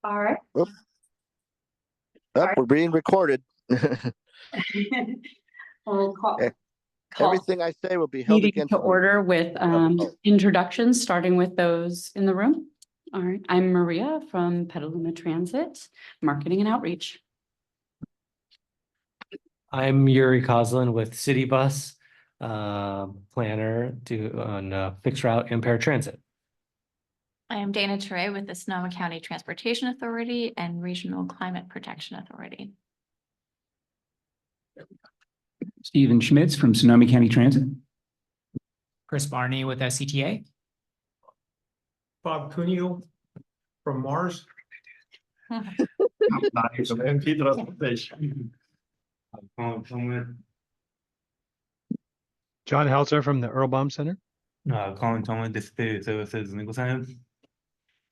All right. Oop. All right. We're being recorded. We'll call Everything I say will be held meeting against to me. order with introductions, starting with those in the room. All right, I'm Maria from Petaluma Transit, Marketing and Outreach. I'm Yuri Kozlin with City Bus, planner on fixed route and paratransit. I am Dana Teray with the Sonoma County Transportation Authority and Regional Climate Protection Authority. Stephen Schmitz from Sonoma County Transit. Chris Barney with SCTA. Bob Cuneo from Mars. John Helzer from the Earl Baum Center. Colin Tolman, Disability Services Legal Center.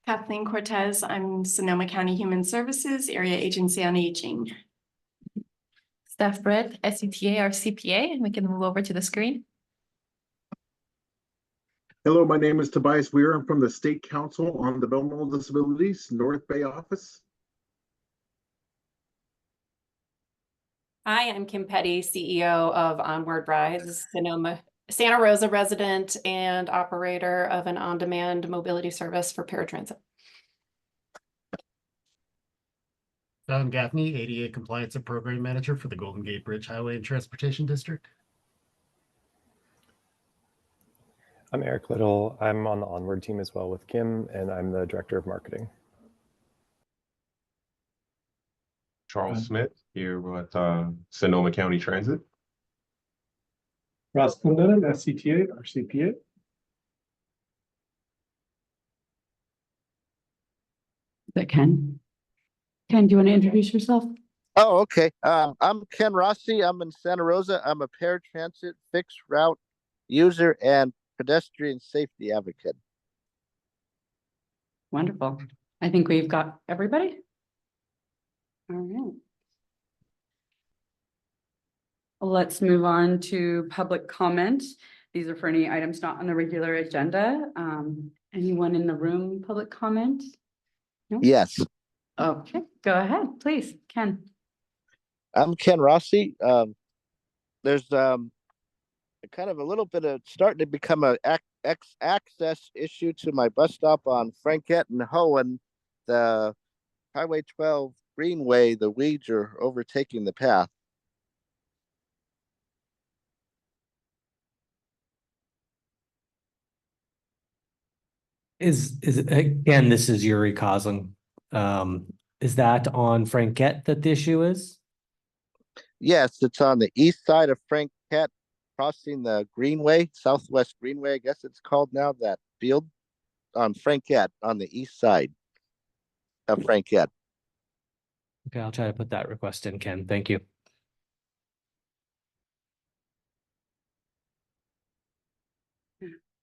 Kathleen Cortez, I'm Sonoma County Human Services Area Agency on Aging. Steph Britt, SCTA or CPA, and we can move over to the screen. Hello, my name is Tobias Weir. I'm from the State Council on Developmental Disabilities, North Bay office. Hi, I'm Kim Petty, CEO of Onward Rides, Santa Rosa resident and operator of an on-demand mobility service for paratransit. Don Gaffney, ADA Compliance and Program Manager for the Golden Gate Bridge Highway and Transportation District. I'm Eric Little. I'm on the Onward team as well with Kim, and I'm the Director of Marketing. Charles Smith here with Sonoma County Transit. Ross Clinton, SCTA or CPA. Is that Ken? Ken, do you want to introduce yourself? Oh, okay. I'm Ken Rossi. I'm in Santa Rosa. I'm a paratransit fixed route user and pedestrian safety advocate. Wonderful. I think we've got everybody. All right. Let's move on to public comment. These are for any items not on the regular agenda. Anyone in the room, public comment? No? Yes. Okay, go ahead, please, Ken. I'm Ken Rossi. There's kind of a little bit of starting to become a access issue to my bus stop on Franquette and Hohen. The Highway 12 Greenway, the weeds are overtaking the path. Is it again? This is Yuri Kozlin. Is that on Franquette that the issue is? Yes, it's on the east side of Franquette, crossing the Greenway, Southwest Greenway, I guess it's called now, that field on Franquette on the east side of Franquette. Okay, I'll try to put that request in, Ken. Thank you.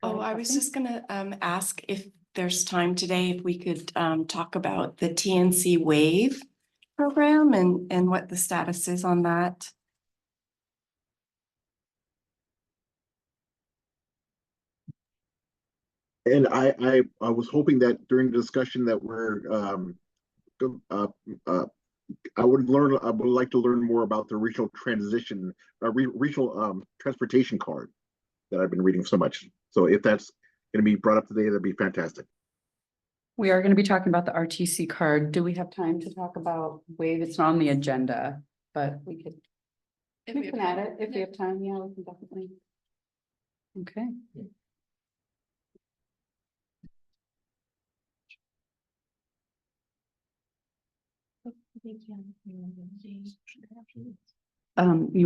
Oh, I was just gonna ask if there's time today, if we could talk about the TNC Waive program and what the status is on that. And I was hoping that during the discussion that we're I would like to learn more about the regional regional transportation card that I've been reading so much. So if that's going to be brought up today, that'd be fantastic. We are going to be talking about the RTC card. Do we have time to talk about Waive? It's not on the agenda, but we could. We can add it if we have time. Yeah, we can definitely. Okay. You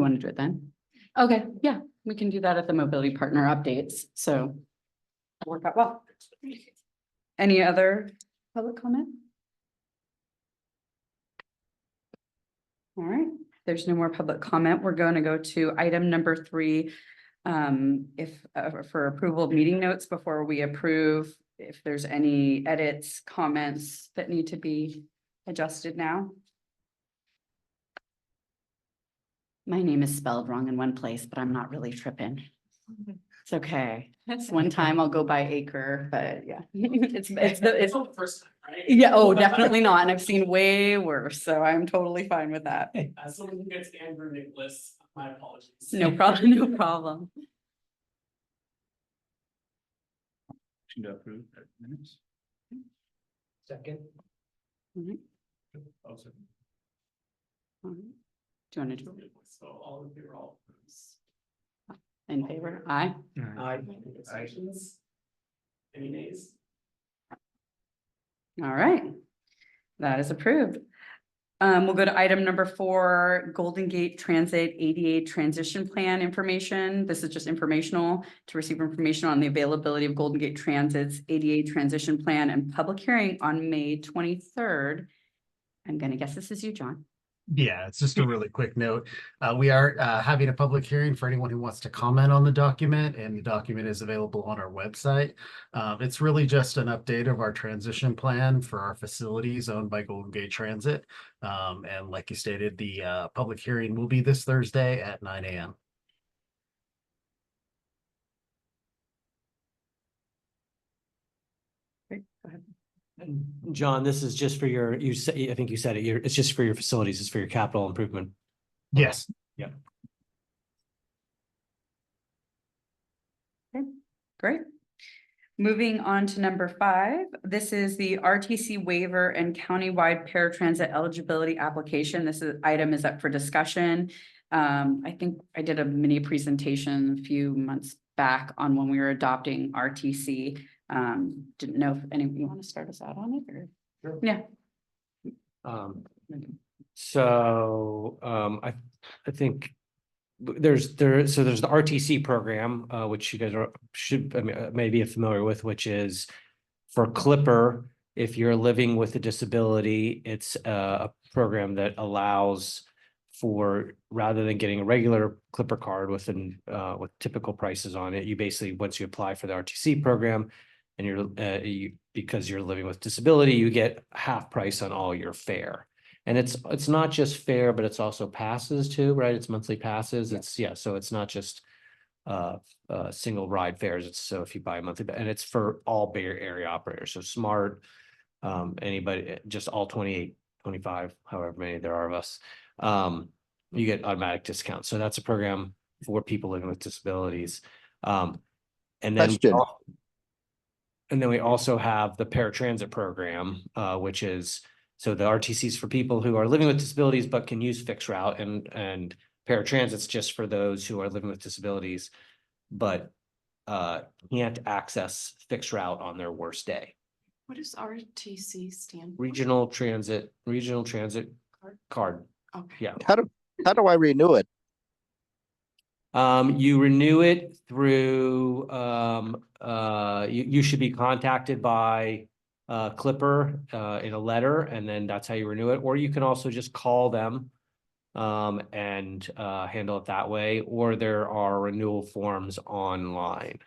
want to do it then? Okay, yeah, we can do that at the mobility partner updates. So work out well. Any other public comment? All right, there's no more public comment. We're going to go to item number 3. For approval of meeting notes before we approve, if there's any edits, comments that need to be adjusted now. My name is spelled wrong in one place, but I'm not really tripping. It's okay. It's one time I'll go by acre, but yeah, it's not the first time, right? yeah, oh, definitely not. And I've seen way worse, so I'm totally fine with that. As someone who gets Andrew Nicholas, my apologies. No problem, no problem. Motion to approve minutes. Second. Mhm. Oh, sorry. All right. Do you want to do So all of you are all. in favor? Aye. Aye. Abstentions? Any nays? All right. That is approved. We'll go to item number 4, Golden Gate Transit ADA Transition Plan information. This is just informational to receive information on the availability of Golden Gate Transit's ADA Transition Plan and public hearing on May 23rd. I'm gonna guess this is you, John. Yeah, it's just a really quick note. We are having a public hearing for anyone who wants to comment on the document, and the document is available on our website. It's really just an update of our transition plan for our facilities owned by Golden Gate Transit. And like you stated, the public hearing will be this Thursday at 9 a.m. Great, go ahead. And John, this is just for your, you said, I think you said it, it's just for your facilities, it's for your capital improvement. Yes. Yeah. Okay, great. Moving on to number 5, this is the RTC waiver and countywide paratransit eligibility application. Item is up for discussion. I think I did a mini presentation a few months back on when we were adopting RTC. Didn't know if any of you want to start us out on it or? Sure. Yeah. I think there's the RTC program, which you guys may be familiar with, which is for Clipper. If you're living with a disability, it's a program that allows for, rather than getting a regular Clipper card with typical prices on it, you basically, once you apply for the RTC program and because you're living with disability, you get half price on all your fare. And it's not just fare, but it's also passes too, right? It's monthly passes. So it's not just single ride fares. It's so if you buy a monthly, and it's for all Bay Area operators. So Smart, anybody, just all 28, 25, however many there are of us, you get automatic discounts. So that's a program for people living with disabilities. And then we also have the paratransit program, which is, so the RTCs for people who are living with disabilities but can use fixed route, and paratransit's just for those who are living with disabilities but can't access fixed route on their worst day. What does RTC stand for? Regional transit card. Okay. Yeah. How do I renew it? You renew it through, you should be contacted by Clipper in a letter, and then that's how you renew it. Or you can also just call them and handle it that way, or there are renewal forms online.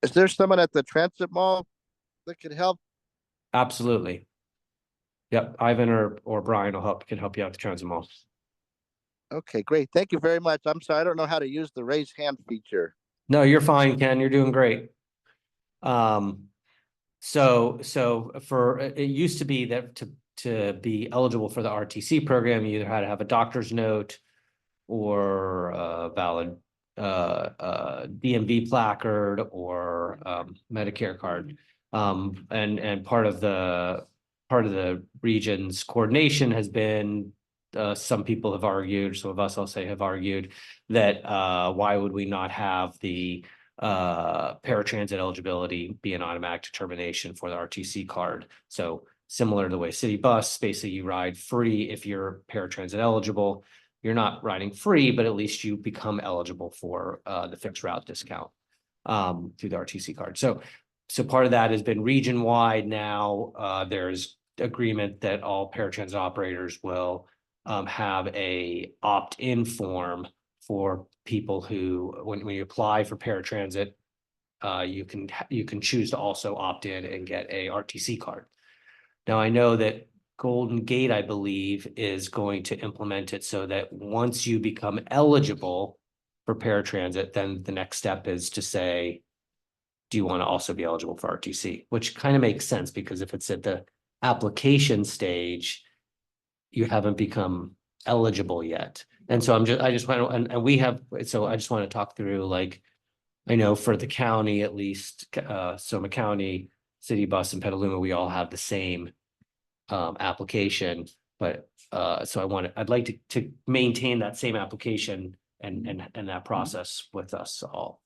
Is there someone at the transit mall that could help? Absolutely. Yep, Ivan or Brian can help you out at the transit mall. Okay, great. Thank you very much. I'm sorry, I don't know how to use the raise hand feature. No, you're fine, Ken. You're doing great. So for, it used to be that to be eligible for the RTC program, you either had to have a doctor's note or a valid DMV placard or Medicare card. And part of the region's coordination has been, some people have argued, some of us, I'll say, have argued that why would we not have the paratransit eligibility be an automatic determination for the RTC card? So similar to the way City Bus, basically you ride free if you're paratransit eligible. You're not riding free, but at least you become eligible for the fixed route discount through the RTC card. So part of that has been region wide now. There's agreement that all paratransit operators will have a opt-in form for people who, when you apply for paratransit, you can choose to also opt in and get a RTC card. Now I know that Golden Gate, I believe, is going to implement it so that once you become eligible for paratransit, then the next step is to say, do you want to also be eligible for RTC? Which kind of makes sense, because if it's at the application stage, you haven't become eligible yet. And so I just want to, and we have, so I just want to talk through, like, I know for the county, at least, Sonoma County, City Bus and Petaluma, we all have the same application, but so I'd like to maintain that same application and that process with us all.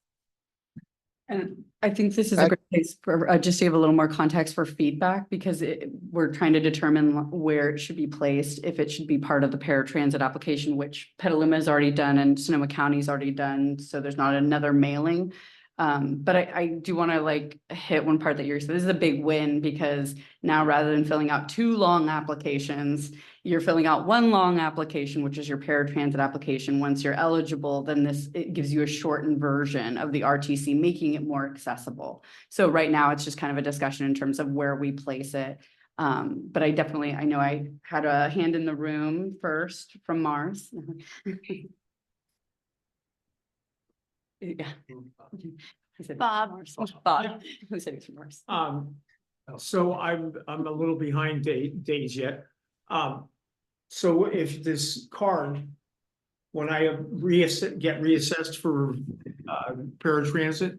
And I think this is a great place for, just to give a little more context for feedback, because we're trying to determine where it should be placed, if it should be part of the paratransit application, which Petaluma has already done and Sonoma County's already done, so there's not another mailing. But I do want to like hit one part that you're saying. This is a big win, because now rather than filling out 2 long applications, you're filling out 1 long application, which is your paratransit application. Once you're eligible, then it gives you a shortened version of the RTC, making it more accessible. So right now it's just kind of a discussion in terms of where we place it. But I know I had a hand in the room first from Mars. Yeah. Bob. Bob. Who said it's from Mars? So I'm a little behind days yet. So if this card, when I get reassessed for paratransit,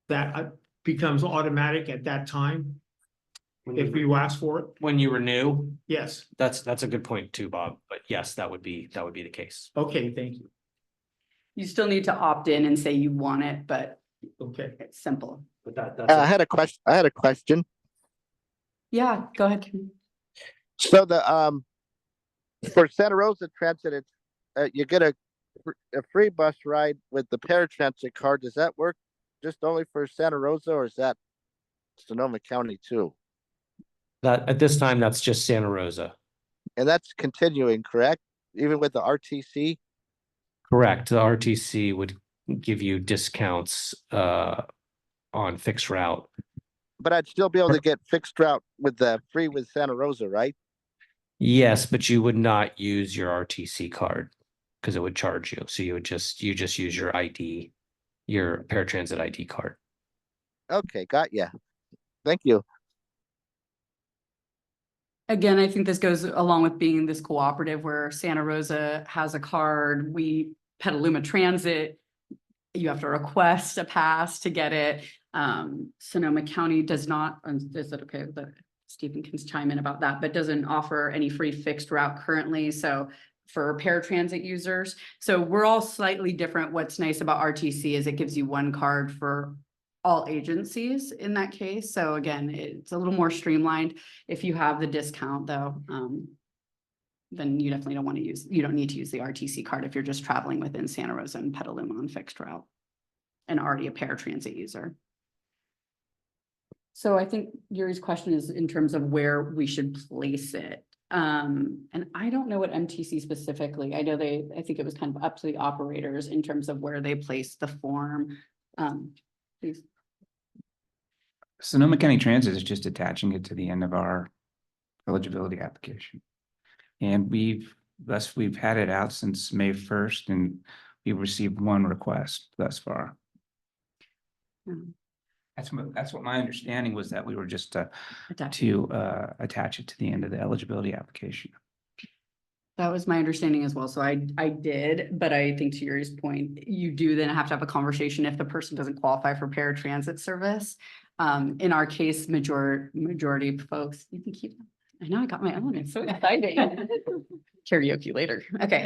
that becomes automatic at that time if we ask for it? When you renew? Yes. That's a good point too, Bob, but yes, that would be the case. Okay, thank you. You still need to opt in and say you want it, but okay, it's simple. But that's I had a question. Yeah, go ahead, Kim. So the for Santa Rosa Transit, it's you get a free bus ride with the paratransit card. Does that work just only for Santa Rosa, or is that Sonoma County too? That at this time, that's just Santa Rosa. And that's continuing, correct? Even with the RTC? Correct. The RTC would give you discounts on fixed route. But I'd still be able to get fixed route with the free with Santa Rosa, right? Yes, but you would not use your RTC card because it would charge you. So you just use your ID, your paratransit ID card. Okay, got ya. Thank you. Again, I think this goes along with being this cooperative where Santa Rosa has a card, Petaluma Transit, you have to request a pass to get it. Sonoma County does not, is it okay that Stephen can chime in about that, but doesn't offer any free fixed route currently. So for paratransit users, so we're all slightly different. What's nice about RTC is it gives you 1 card for all agencies in that case. So again, it's a little more streamlined. If you have the discount though, then you definitely you don't need to use the RTC card if you're just traveling within Santa Rosa and Petaluma on fixed route and already a paratransit user. So I think Yuri's question is in terms of where we should place it. And I don't know what MTC specifically, I think it was kind of up to the operators in terms of where they place the form. Please. Sonoma County Transit is just attaching it to the end of our eligibility application. And we've had it out since May 1st, and we've received 1 request thus far. That's what my understanding was, that we were just to attach it to the end of the eligibility application. That was my understanding as well. So I did, but I think to Yuri's point, you do then have to have a conversation if the person doesn't qualify for paratransit service. In our case, majority of folks, you can keep them. I know I got my own. It's so exciting. Karaoke later. Okay.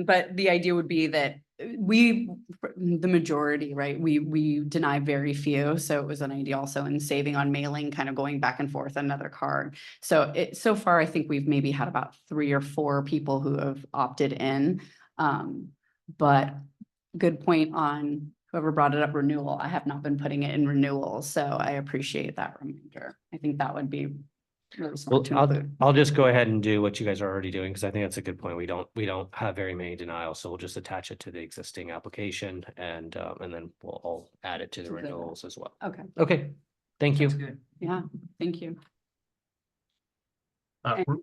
But the idea would be that the majority, right? We deny very few. So it was an idea also in saving on mailing, kind of going back and forth another card. So so far, I think we've maybe had about 3 or 4 people who have opted in. But good point on whoever brought it up, renewal. I have not been putting it in renewal. So I appreciate that reminder. I think that would be really smart to include. I'll just go ahead and do what you guys are already doing, because I think that's a good point. We don't have very many denials, so we'll just attach it to the existing application, and then I'll add it to the renewals as well. Okay. Okay. Thank you. That's good. Yeah. Thank you.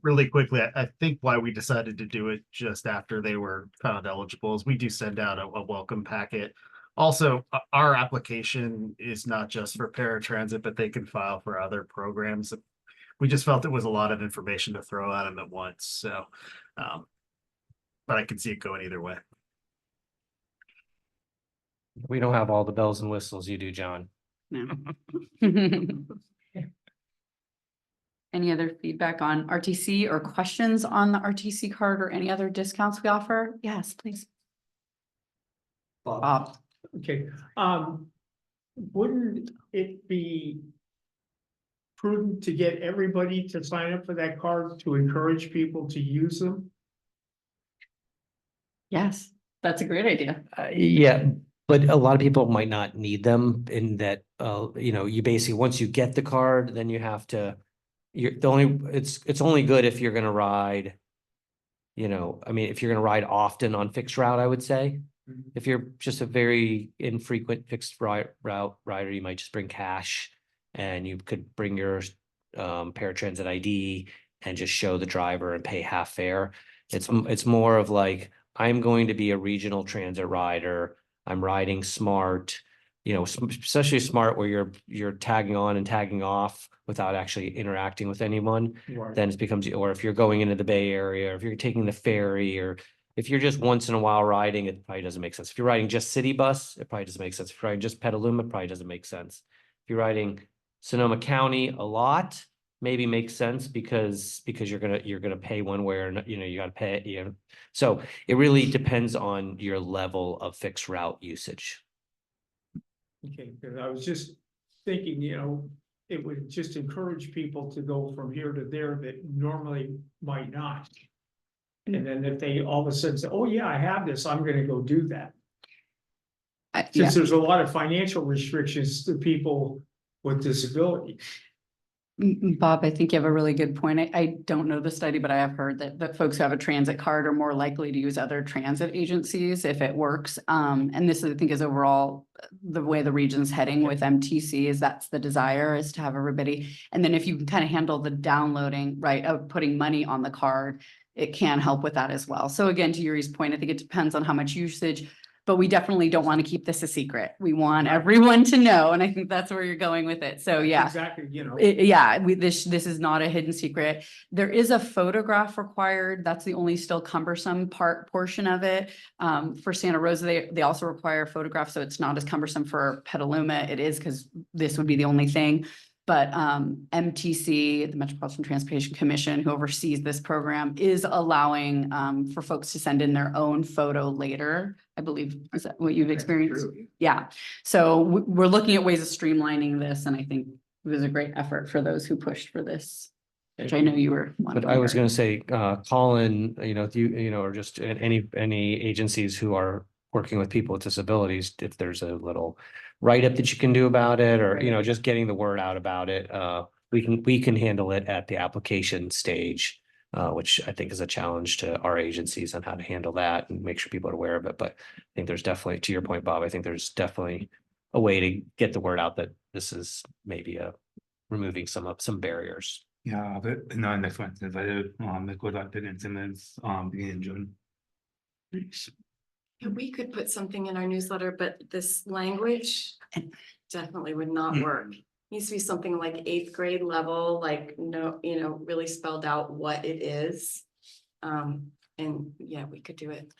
Really quickly, I think why we decided to do it just after they were found eligible is we do send out a welcome packet. Also, our application is not just for paratransit, but they can file for other programs. We just felt it was a lot of information to throw at them at once, so. But I can see it going either way. We don't have all the bells and whistles you do, John. No. Any other feedback on RTC or questions on the RTC card or any other discounts we offer? Yes, please. Bob. Okay, wouldn't it be prudent to get everybody to sign up for that card to encourage people to use them? Yes, that's a great idea. Yeah, but a lot of people might not need them in that, you know, you basically, once you get the card, then you have to, it's only good if you're gonna ride, you know, I mean, if you're gonna ride often on fixed route, I would say. If you're just a very infrequent fixed route rider, you might just bring cash and you could bring your paratransit ID and just show the driver and pay half fare. It's more of like, I'm going to be a regional transit rider. I'm riding smart, you know, especially smart where you're tagging on and tagging off without actually interacting with anyone. Right. Then it becomes, or if you're going into the Bay Area, or if you're taking the ferry, or if you're just once in a while riding, it probably doesn't make sense. If you're riding just city bus, it probably doesn't make sense. If you're riding just Petaluma, it probably doesn't make sense. If you're riding Sonoma County a lot, maybe makes sense because you're gonna pay one way or you know, you gotta pay, you know. So it really depends on your level of fixed route usage. Okay, because I was just thinking, you know, it would just encourage people to go from here to there that normally might not. And then if they all of a sudden say, oh yeah, I have this, I'm gonna go do that. Since there's a lot of financial restrictions to people with disabilities. Bob, I think you have a really good point. I don't know the study, but I have heard that folks who have a transit card are more likely to use other transit agencies if it works. And this, I think, is overall the way the region's heading with MTC is that's the desire is to have everybody. And then if you can kind of handle the downloading, right, of putting money on the card, it can help with that as well. So again, to Yuri's point, I think it depends on how much usage. But we definitely don't want to keep this a secret. We want everyone to know, and I think that's where you're going with it. So yeah, Exactly, you know. This is not a hidden secret. There is a photograph required. That's the only still cumbersome portion of it. For Santa Rosa, they also require a photograph, so it's not as cumbersome for Petaluma. It is because this would be the only thing. But MTC, the Metropolitan Transportation Commission, who oversees this program, is allowing for folks to send in their own photo later. I believe, is that what you've experienced? Yeah. So we're looking at ways of streamlining this, and I think it was a great effort for those who pushed for this, which I know you were. But I was going to say, Colin, you know, if you know, or just any agencies who are working with people with disabilities, if there's a little write-up that you can do about it, or, you know, just getting the word out about it. We can handle it at the application stage, which I think is a challenge to our agencies on how to handle that and make sure people are aware of it. But I think there's definitely, to your point, Bob, I think there's definitely a way to get the word out that this is maybe removing some barriers. Yeah, but no, next one, the code update beginning in June. Yeah, we could put something in our newsletter, but this language definitely would not work. Needs to be something like 8th grade level, like no, you know, really spelled out what it is. And yeah, we could do it.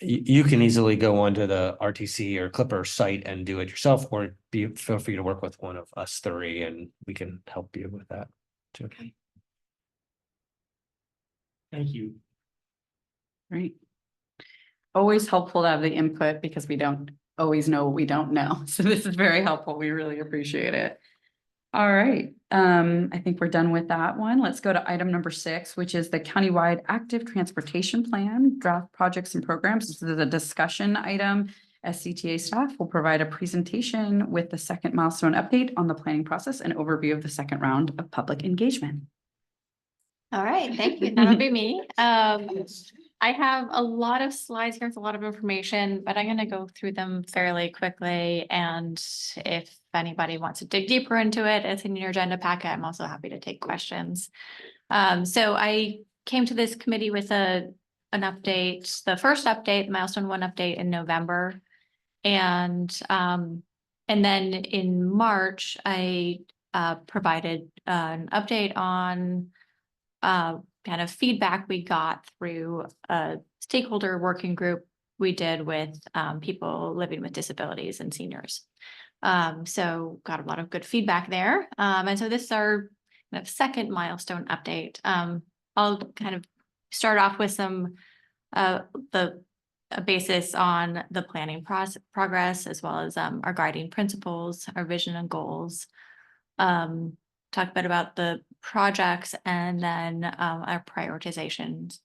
You can easily go onto the RTC or Clipper site and do it yourself, or feel free to work with one of us three and we can help you with that too. Okay. Thank you. Great. Always helpful to have the input because we don't always know what we don't know. So this is very helpful. We really appreciate it. All right. I think we're done with that one. Let's go to item number 6, which is the Countywide Active Transportation Plan, draft projects and programs. This is a discussion item. SCTA staff will provide a presentation with the second milestone update on the planning process and overview of the second round of public engagement. All right, thank you. That'll be me. I have a lot of slides here with a lot of information, but I'm going to go through them fairly quickly. And if anybody wants to dig deeper into it, it's in your agenda packet. I'm also happy to take questions. So I came to this committee with an update, the first update, milestone 1 update in November. And then in March, I provided an update on kind of feedback we got through a stakeholder working group we did with people living with disabilities and seniors. So got a lot of good feedback there. And so this is our kind of second milestone update. I'll kind of start off with some a basis on the planning progress, as well as our guiding principles, our vision and goals. Talk a bit about the projects, and then our prioritization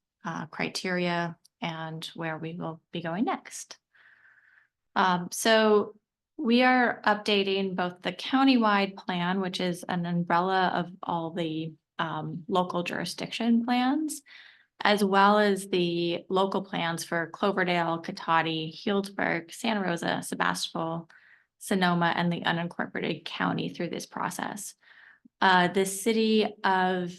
criteria and where we will be going next. So we are updating both the countywide plan, which is an umbrella of all the local jurisdiction plans, as well as the local plans for Cloverdale, Cotati, Healdsburg, Santa Rosa, Sebastopol, Sonoma, and the unincorporated county through this process. The city of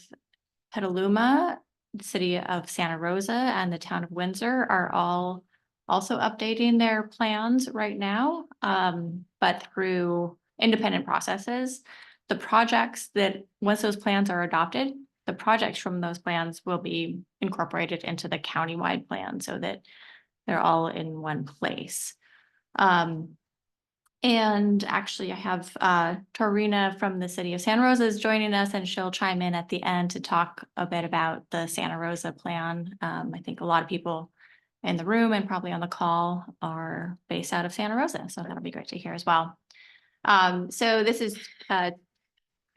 Petaluma, the city of Santa Rosa, and the town of Windsor are all also updating their plans right now, but through independent processes. The projects that, once those plans are adopted, the projects from those plans will be incorporated into the countywide plan so that they're all in one place. And actually I have Torina from the city of Santa Rosa is joining us, and she'll chime in at the end to talk a bit about the Santa Rosa plan. I think a lot of people in the room and probably on the call are based out of Santa Rosa, so that'll be great to hear as well. So this is kind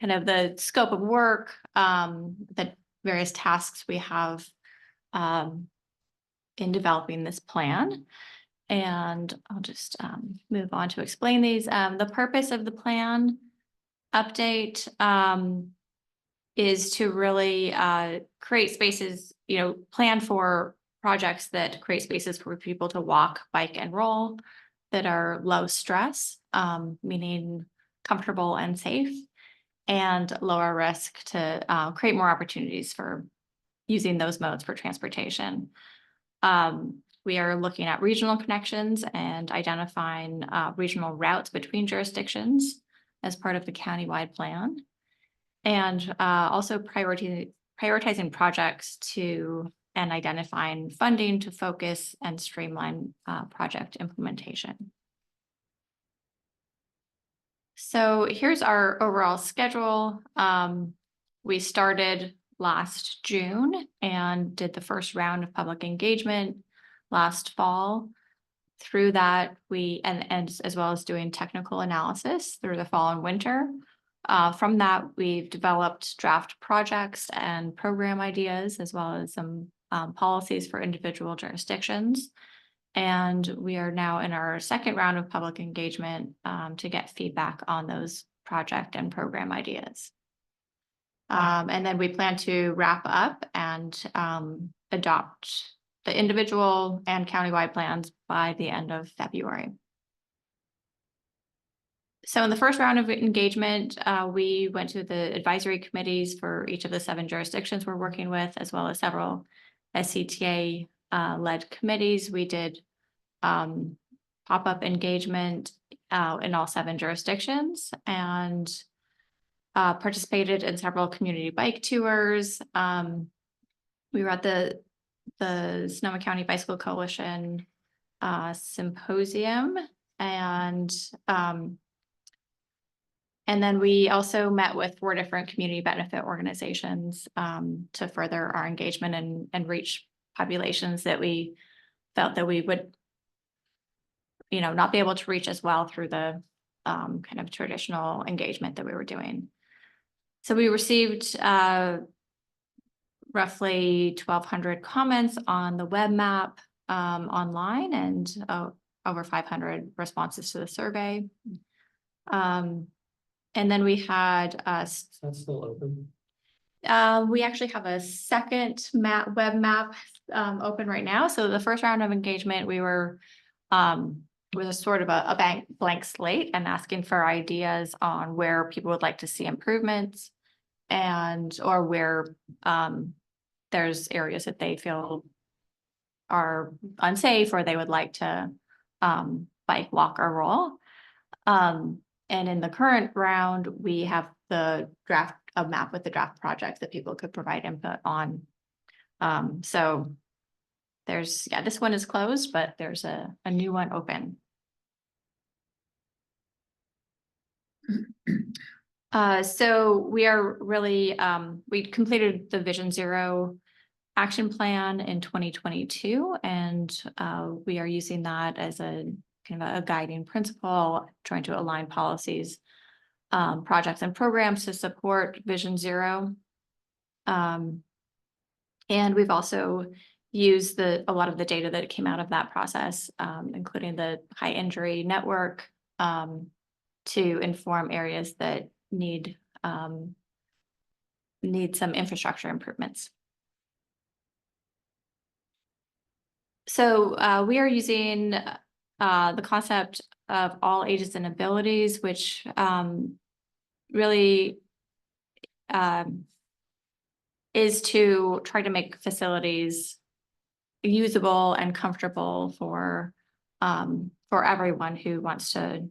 of the scope of work, the various tasks we have in developing this plan. And I'll just move on to explain these. The purpose of the plan update is to really create spaces, plan for projects that create spaces for people to walk, bike, and roll that are low stress, meaning comfortable and safe, and lower risk to create more opportunities for using those modes for transportation. We are looking at regional connections and identifying regional routes between jurisdictions as part of the countywide plan, and also prioritizing projects and identifying funding to focus and streamline project implementation. So here's our overall schedule. We started last June and did the first round of public engagement last fall. Through that, and as well as doing technical analysis through the fall and winter. From that, we've developed draft projects and program ideas, as well as some policies for individual jurisdictions. And we are now in our second round of public engagement to get feedback on those project and program ideas. And then we plan to wrap up and adopt the individual and countywide plans by the end of February. So in the first round of engagement, we went to the advisory committees for each of the 7 jurisdictions we're working with, as well as several SCTA led committees. We did pop-up engagement in all 7 jurisdictions, and participated in several community bike tours. We were at the Sonoma County Bicycle Coalition symposium, and then we also met with 4 different community benefit organizations to further our engagement and reach populations that we felt that we would, not be able to reach as well through the kind of traditional engagement that we were doing. So we received roughly 1,200 comments on the web map online, and over 500 responses to the survey. And then we had That's still open. we actually have a second web map open right now. So the first round of engagement, we were with a sort of a blank slate and asking for ideas on where people would like to see improvements and or where there's areas that they feel are unsafe or they would like to bike, walk, or roll. And in the current round, we have the draft, a map with the draft projects that people could provide input on. So there's, yeah, this one is closed, but there's a new one open. So we are really, we completed the Vision Zero action plan in 2022, and we are using that as a kind of a guiding principle, trying to align policies, projects and programs to support Vision Zero. And we've also used a lot of the data that came out of that process, including the high injury network, to inform areas that need some infrastructure improvements. So we are using the concept of all ages and abilities, which really is to try to make facilities usable and comfortable for everyone who wants to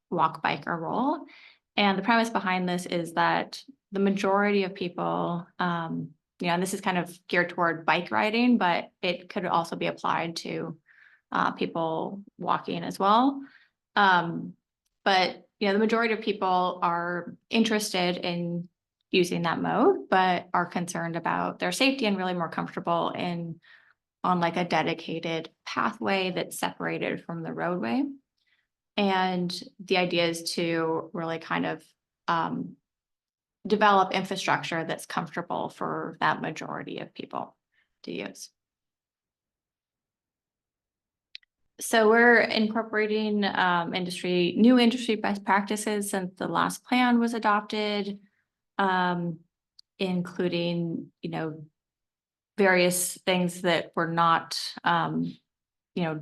walk, bike, or roll. And the premise behind this is that the majority of people, you know, and this is kind of geared toward bike riding, but it could also be applied to people walking as well. But, you know, the majority of people are interested in using that mode, but are concerned about their safety and really more comfortable on like a dedicated pathway that's separated from the roadway. And the idea is to really kind of develop infrastructure that's comfortable for that majority of people to use. So we're incorporating new industry best practices since the last plan was adopted, including, you know, various things that were not, you know,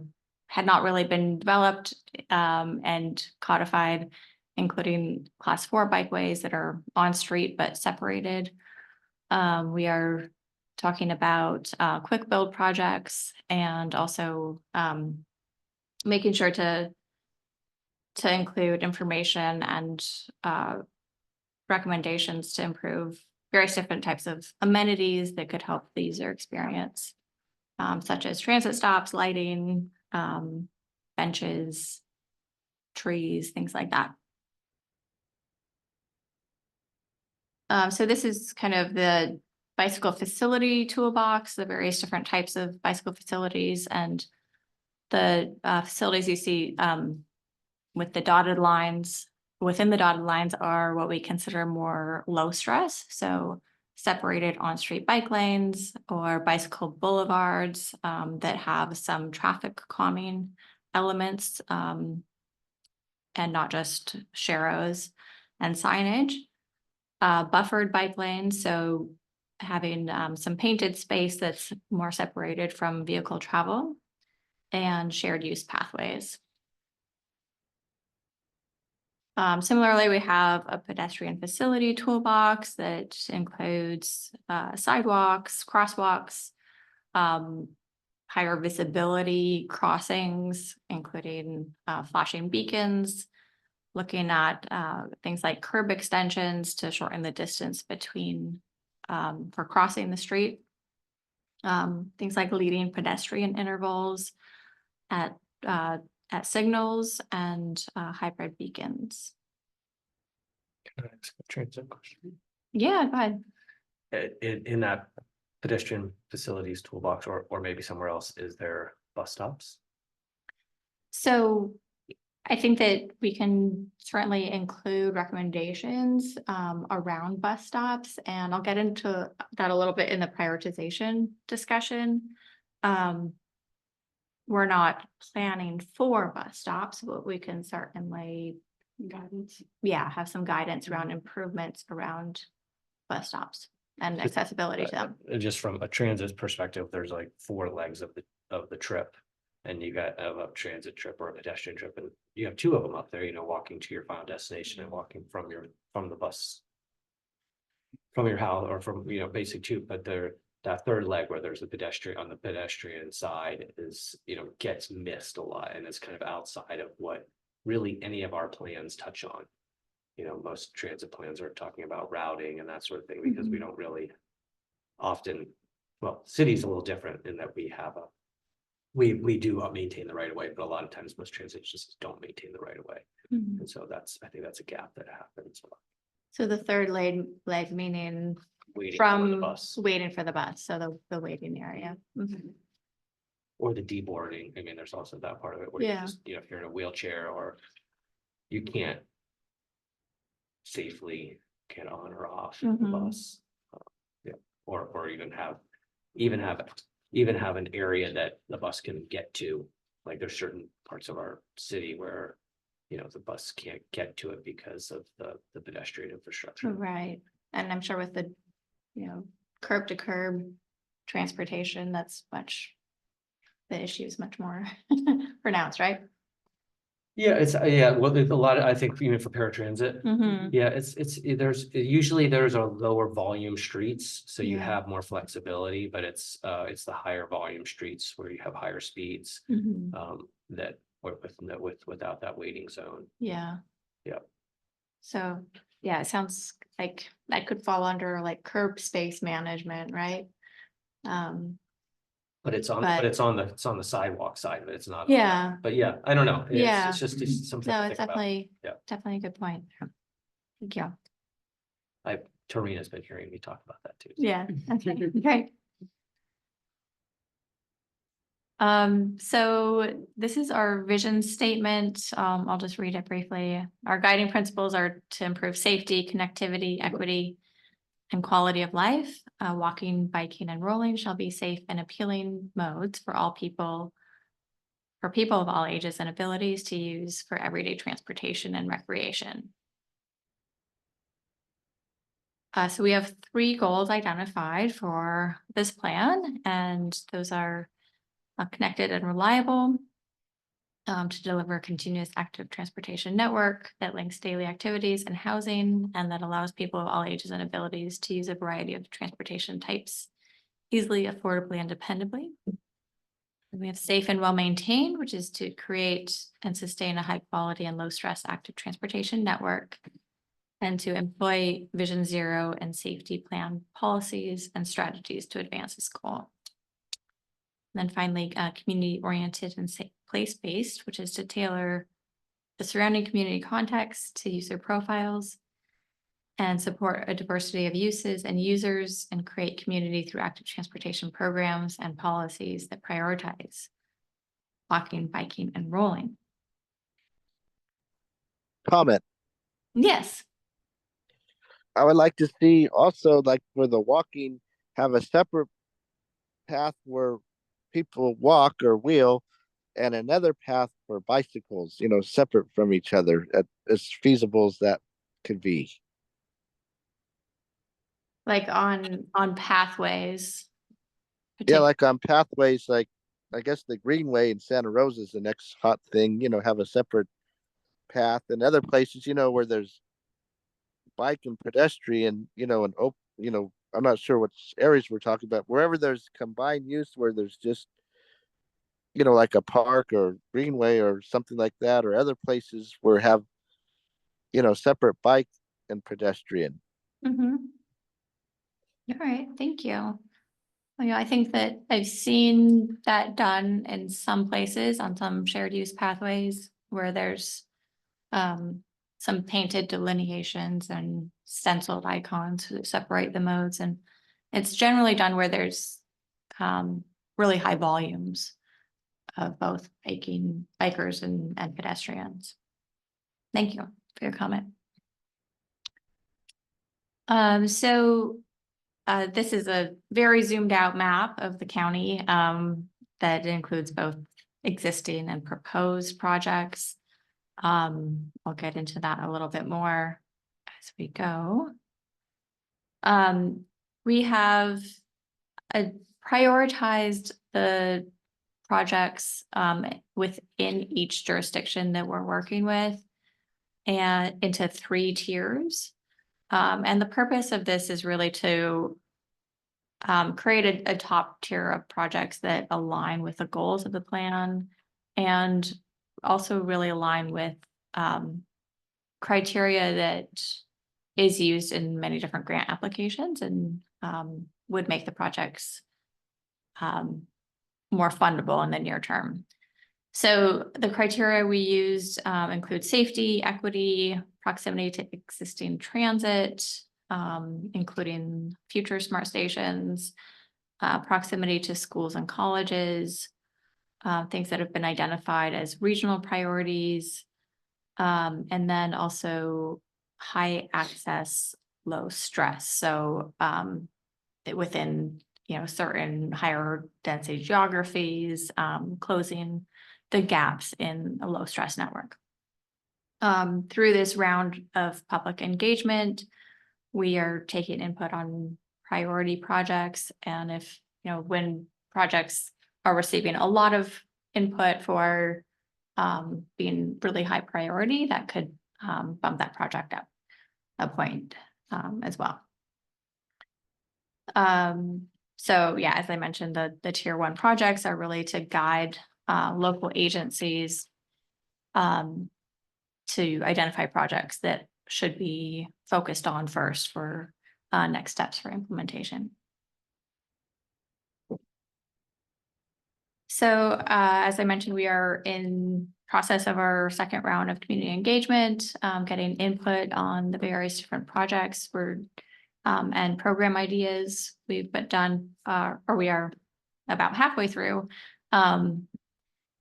had not really been developed and codified, including class 4 bikeways that are on street but separated. We are talking about quick build projects and also making sure to include information and recommendations to improve various different types of amenities that could help the user experience, such as transit stops, lighting, benches, trees, things like that. So this is kind of the bicycle facility toolbox, the various different types of bicycle facilities, and the facilities you see with the dotted lines. Within the dotted lines are what we consider more low stress, so separated on-street bike lanes or bicycle boulevards that have some traffic calming elements and not just sharrows and signage. Buffered bike lanes, so having some painted space that's more separated from vehicle travel, and shared use pathways. Similarly, we have a pedestrian facility toolbox that includes sidewalks, crosswalks, higher visibility crossings, including flashing beacons, looking at things like curb extensions to shorten the distance between for crossing the street, things like leading pedestrian intervals at signals, and hybrid beacons. Can I ask a transit question? Yeah, go ahead. In that pedestrian facilities toolbox, or maybe somewhere else, is there bus stops? So I think that we can certainly include recommendations around bus stops, and I'll get into that a little bit in the prioritization discussion. We're not planning for bus stops, but we can certainly guidance. Yeah, have some guidance around improvements around bus stops and accessibility to them. Just from a transit perspective, there's like 4 legs of the trip, and you got a transit trip or a pedestrian trip, and you have 2 of them up there, you know, walking to your final destination and walking from the bus from your house or from, basic too, but that third leg where there's a pedestrian on the pedestrian side is, gets missed a lot and it's kind of outside of what really any of our plans touch on. Most transit plans are talking about routing and that sort of thing because we don't really often, well, city's a little different in that we have we do maintain the right of way, but a lot of times most transit just don't maintain the right of way. And so I think that's a gap that happens. So the third leg meaning Waiting for the from bus waiting for the bus, so the waiting area. or the deboarding. I mean, there's also that part of it where you Yeah. just, if you're in a wheelchair or you can't safely get on or off the bus. Yeah, or even have an area that the bus can get to. Like there's certain parts of our city where, the bus can't get to it because of the pedestrian infrastructure. Right, and I'm sure with the, curb to curb transportation, the issue is much more pronounced, right? Yeah, well, there's a lot of, I think, even for paratransit. Yeah, usually there's a lower volume streets, so you Yeah. have more flexibility, but it's the higher volume streets where you have higher speeds. That without that waiting zone. Yeah. Yeah. So, yeah, it sounds like that could fall under like curb space management, right? But it's on the sidewalk side of it. It's not. Yeah. But yeah, I don't know. Yeah. It's just something. No, to it's think about. definitely a good point. Thank you. Tarina's been hearing me talk about that too. Yeah, okay, great. So this is our vision statement. I'll just read it briefly. Our guiding principles are to improve safety, connectivity, equity, and quality of life. Walking, biking, and rolling shall be safe and appealing modes for people of all ages and abilities to use for everyday transportation and recreation. So we have 3 goals identified for this plan, and those are connected and reliable, to deliver a continuous active transportation network that links daily activities and housing, and that allows people of all ages and abilities to use a variety of transportation types easily, affordably, and dependably. And we have safe and well-maintained, which is to create and sustain a high quality and low stress active transportation network, and to employ Vision Zero and safety plan policies and strategies to advance this goal. And then finally, community-oriented and place-based, which is to tailor the surrounding community context to user profiles and support a diversity of uses and users and create community through active transportation programs and policies that prioritize walking, biking, and rolling. Comment. Yes. I would like to see also, like for the walking, have a separate path where people walk or wheel and another path for bicycles, separate from each other as feasible as that could be. Like on pathways. Yeah, like on pathways, like I guess the Greenway in Santa Rosa is the next hot thing, have a separate path, and other places, where there's bike and pedestrian, I'm not sure what areas we're talking about, wherever there's combined use, where there's just, like a park or greenway or something like that, or other places where have, separate bike and pedestrian. All right, thank you. Well, I think that I've seen that done in some places on some shared use pathways where there's some painted delineations and stenciled icons to separate the modes. And it's generally done where there's really high volumes of both bikers and pedestrians. Thank you for your comment. This is a very zoomed out map of the county that includes both existing and proposed projects. I'll get into that a little bit more as we go. We have prioritized the projects within each jurisdiction that we're working with and into 3 tiers. And the purpose of this is really to create a top tier of projects that align with the goals of the plan and also really align with criteria that is used in many different grant applications and would make the projects more fundable in the near term. So the criteria we used include safety, equity, proximity to existing transit, including future smart stations, proximity to schools and colleges, things that have been identified as regional priorities, and then also high access, low stress. So within certain higher density geographies, closing the gaps in a low stress network. Through this round of public engagement, we are taking input on priority projects, and if when projects are receiving a lot of input for being really high priority, that could bump that project up a point as well. So yeah, as I mentioned, the tier 1 projects are really to guide local agencies to identify projects that should be focused on first for next steps for implementation. So as I mentioned, we are in process of our second round of community engagement, getting input on the various different projects and program ideas. We've done, or we are about halfway through,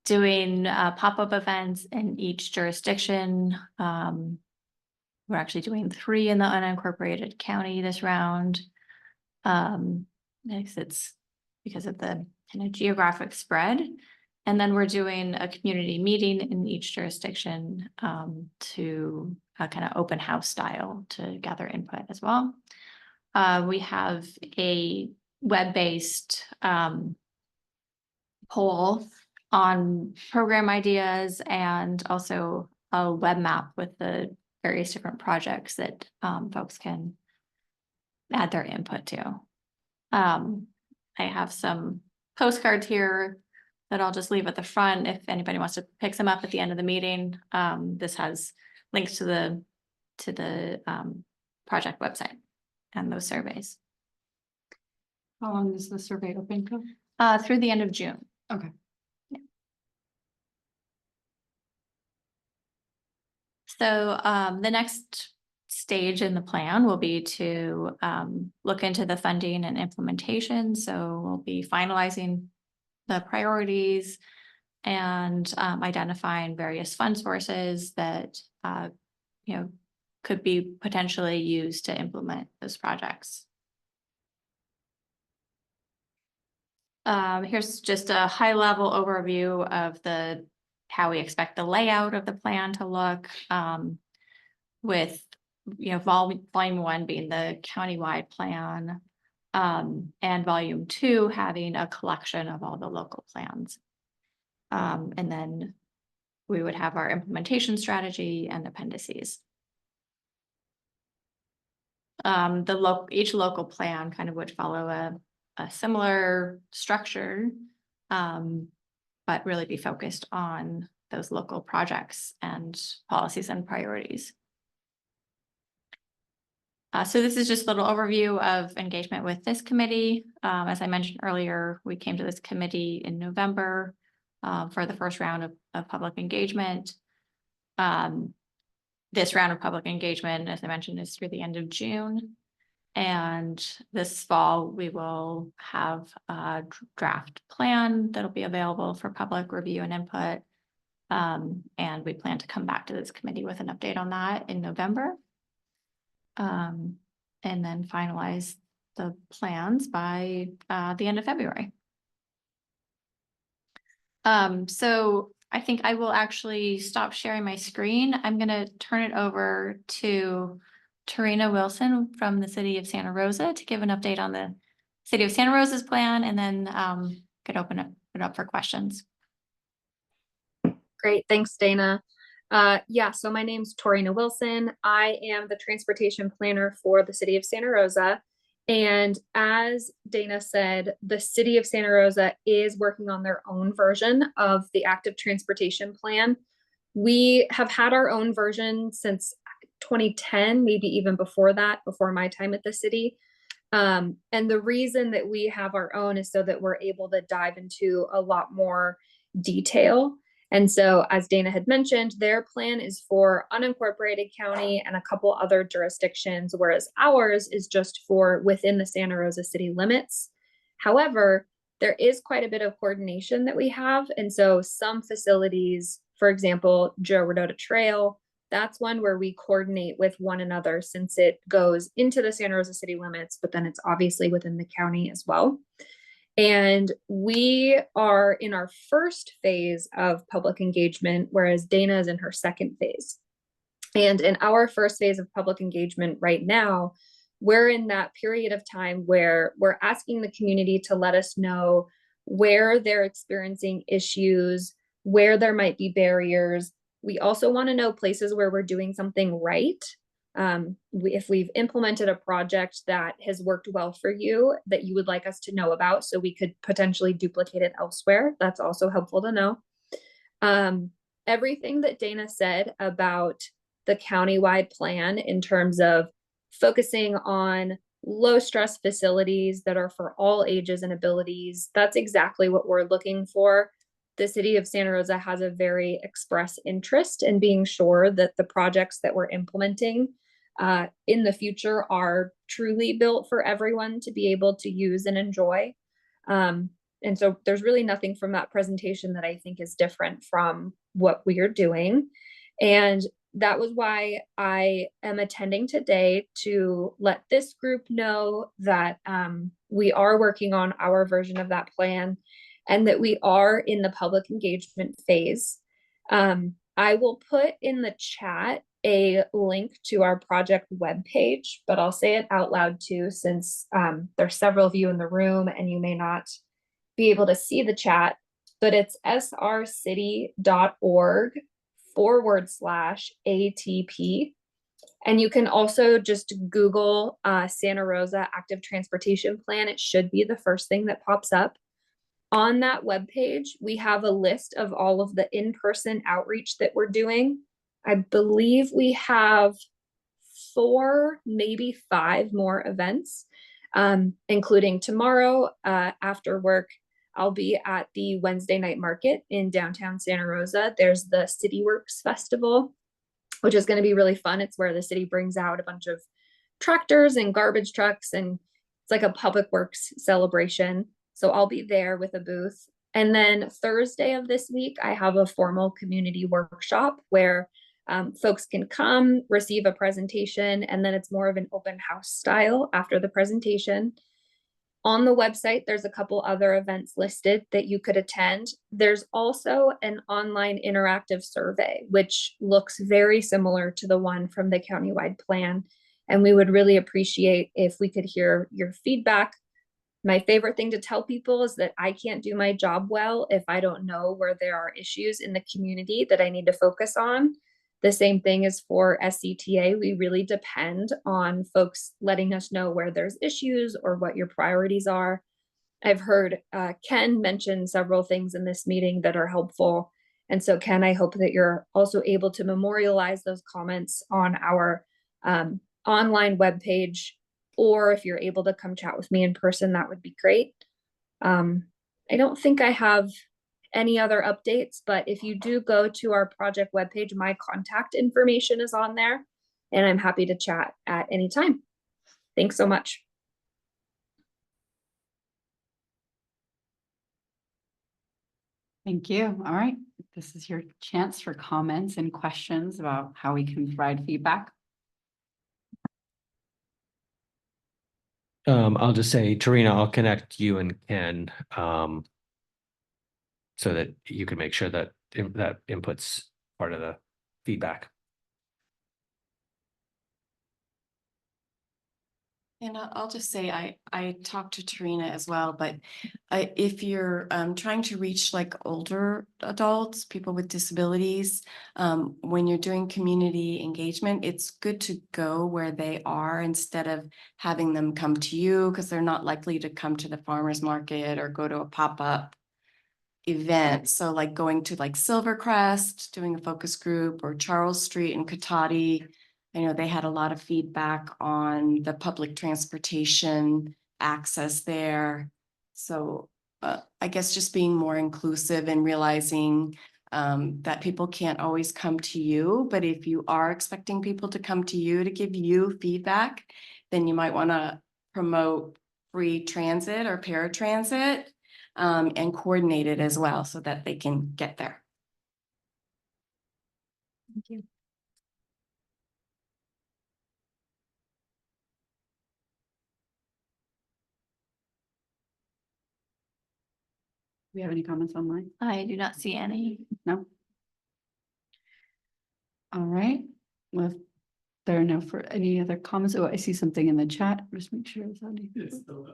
doing pop-up events in each jurisdiction. We're actually doing 3 in the unincorporated county this round. It's because of the kind of geographic spread. And then we're doing a community meeting in each jurisdiction to kind of open house style to gather input as well. We have a web-based poll on program ideas and also a web map with the various different projects that folks can add their input to. I have some postcards here that I'll just leave at the front if anybody wants to pick them up at the end of the meeting. This has links to the project website and those surveys. How long is the survey open till? Through the end of June. Okay. Yeah. So the next stage in the plan will be to look into the funding and implementation. So we'll be finalizing the priorities and identifying various fund sources that could be potentially used to implement those projects. Here's just a high-level overview of how we expect the layout of the plan to look, with volume 1 being the countywide plan, and volume 2 having a collection of all the local plans. And then we would have our implementation strategy and appendices. Each local plan kind of would follow a similar structure, but really be focused on those local projects and policies and priorities. So this is just a little overview of engagement with this committee. As I mentioned earlier, we came to this committee in November for the first round of public engagement. This round of public engagement, as I mentioned, is through the end of June. And this fall, we will have a draft plan that'll be available for public review and input. And we plan to come back to this committee with an update on that in November. And then finalize the plans by the end of February. So I think I will actually stop sharing my screen. I'm going to turn it over to Tarina Wilson from the City of Santa Rosa to give an update on the City of Santa Rosa's plan, and then could open it up for questions. Great, thanks, Dana. Yeah, so my name's Torina Wilson. I am the transportation planner for the city of Santa Rosa. And as Dana said, the city of Santa Rosa is working on their own version of the active transportation plan. We have had our own version since 2010, maybe even before that, before my time at the city. And the reason that we have our own is so that we're able to dive into a lot more detail. And so, as Dana had mentioned, their plan is for unincorporated county and a couple other jurisdictions, whereas ours is just for within the Santa Rosa city limits. However, there is quite a bit of coordination that we have. And so some facilities, for example, Joe Rodota Trail, that's one where we coordinate with one another since it goes into the Santa Rosa city limits, but then it's obviously within the county as well. And we are in our first phase of public engagement, whereas Dana is in her second phase. And in our first phase of public engagement right now, we're in that period of time where we're asking the community to let us know where they're experiencing issues, where there might be barriers. We also want to know places where we're doing something right. If we've implemented a project that has worked well for you that you would like us to know about, so we could potentially duplicate it elsewhere, that's also helpful to know. Everything that Dana said about the countywide plan in terms of focusing on low stress facilities that are for all ages and abilities, that's exactly what we're looking for. The city of Santa Rosa has a very express interest in being sure that the projects that we're implementing in the future are truly built for everyone to be able to use and enjoy. And so there's really nothing from that presentation that I think is different from what we are doing. And that was why I am attending today, to let this group know that we are working on our version of that plan and that we are in the public engagement phase. I will put in the chat a link to our project webpage, but I'll say it out loud too, since there's several of you in the room and you may not be able to see the chat, but it's srcity.org/ATP. And you can also just Google Santa Rosa Active Transportation Plan. It should be the first thing that pops up. On that webpage, we have a list of all of the in-person outreach that we're doing. I believe we have 4, maybe 5 more events, including tomorrow after work. I'll be at the Wednesday night market in downtown Santa Rosa. There's the City Works Festival, which is going to be really fun. It's where the city brings out a bunch of tractors and garbage trucks, and it's like a public works celebration. So I'll be there with a booth. And then Thursday of this week, I have a formal community workshop where folks can come, receive a presentation, and then it's more of an open house style after the presentation. On the website, there's a couple other events listed that you could attend. There's also an online interactive survey, which looks very similar to the one from the countywide plan. And we would really appreciate if we could hear your feedback. My favorite thing to tell people is that I can't do my job well if I don't know where there are issues in the community that I need to focus on. The same thing is for SCTA. We really depend on folks letting us know where there's issues or what your priorities are. I've heard Ken mention several things in this meeting that are helpful. And so Ken, I hope that you're also able to memorialize those comments on our online webpage, or if you're able to come chat with me in person, that would be great. I don't think I have any other updates, but if you do go to our project webpage, my contact information is on there, and I'm happy to chat at any time. Thanks so much. Thank you. All right. This is your chance for comments and questions about how we can provide feedback. I'll just say, Tarina, I'll connect you and Ken so that you can make sure that that input's part of the feedback. And I'll just say, I talked to Tarina as well, but if you're trying to reach like older adults, people with disabilities, when you're doing community engagement, it's good to go where they are instead of having them come to you, because they're not likely to come to the farmer's market or go to a pop-up event. So like going to like Silvercrest, doing a focus group, or Charles Street and Cotati. I know they had a lot of feedback on the public transportation access there. So I guess just being more inclusive and realizing that people can't always come to you, but if you are expecting people to come to you to give you feedback, then you might want to promote free transit or paratransit and coordinate it as well so that they can get there. Thank you. Do we have any comments online? I do not see any. No? All right, well, if there are no for any other comments. Oh, I see something in the chat. Just make sure it's on. It's the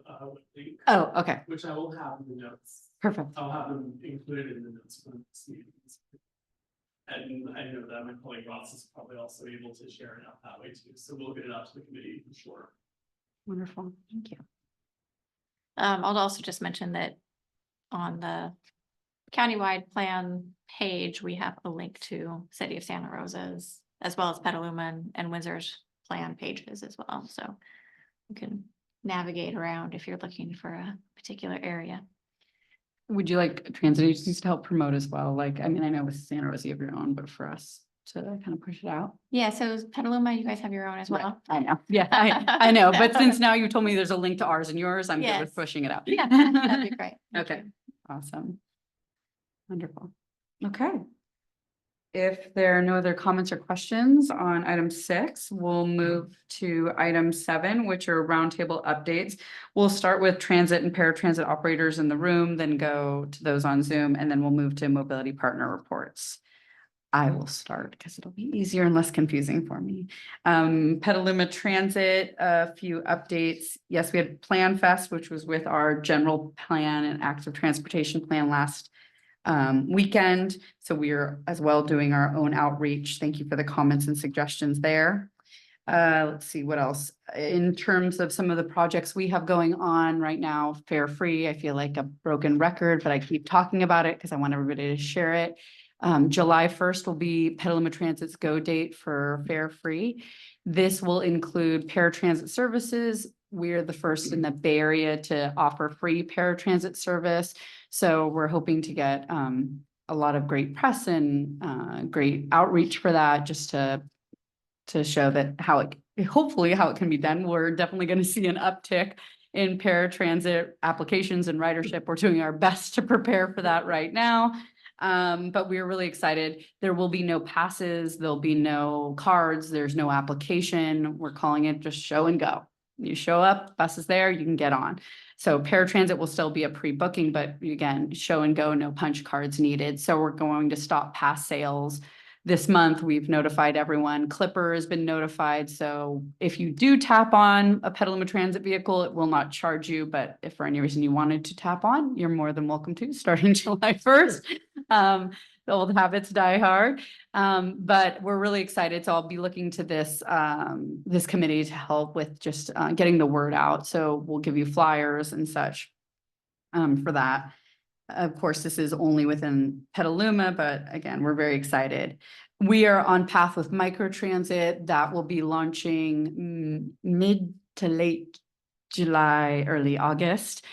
link. Oh, okay, Which I will have in the notes. perfect. I'll have them included in the notes for this meeting. And I know that my colleague Ross is probably also able to share it out that way too. So we'll get it out to the committee for sure. Wonderful, thank you. I'll also just mention that on the countywide plan page, we have a link to City of Santa Rosa's, as well as Petaluma and Windsor's plan pages as well. So you can navigate around if you're looking for a particular area. Would you like transit agencies to help promote as well? Like, I mean, I know with Santa Rosa you have your own, but for us to kind of push it out. Yeah, so Petaluma, you guys have your own as well. I know, yeah, I know, but since now you told me there's a link to ours and yours, I'm good Yes. with pushing it out. Yeah, that'd be great. Thank Okay, you. awesome. Wonderful. Okay. If there are no other comments or questions on item 6, we'll move to item 7, which are roundtable updates. We'll start with transit and paratransit operators in the room, then go to those on Zoom, and then we'll move to mobility partner reports. I will start because it'll be easier and less confusing for me. Petaluma Transit, a few updates. Yes, we had Plan Fest, which was with our general plan and active transportation plan last weekend. So we are as well doing our own outreach. Thank you for the comments and suggestions there. Let's see what else. In terms of some of the projects we have going on right now, fare free, I feel like a broken record, but I keep talking about it because I want everybody to share it. July 1st will be Petaluma Transit's go date for fare free. This will include paratransit services. We're the first in the Bay Area to offer free paratransit service. So we're hoping to get a lot of great press and great outreach for that, just to show that hopefully how it can be done. We're definitely going to see an uptick in paratransit applications and ridership. We're doing our best to prepare for that right now. But we're really excited. There will be no passes. There'll be no cards. There's no application. We're calling it just show and go. You show up, bus is there, you can get on. So paratransit will still be a pre-booking, but again, show and go, no punch cards needed. So we're going to stop pass sales this month. We've notified everyone. Clipper has been notified. So if you do tap on a Petaluma Transit vehicle, it will not charge you. But if for any reason you wanted to tap on, you're more than welcome to, starting July 1st. The old habits die hard. But we're really excited. So I'll be looking to this committee to help with just getting the word out. So we'll give you flyers and such for that. Of course, this is only within Petaluma, but again, we're very excited. We are on path with microtransit that will be launching mid to late July, early August.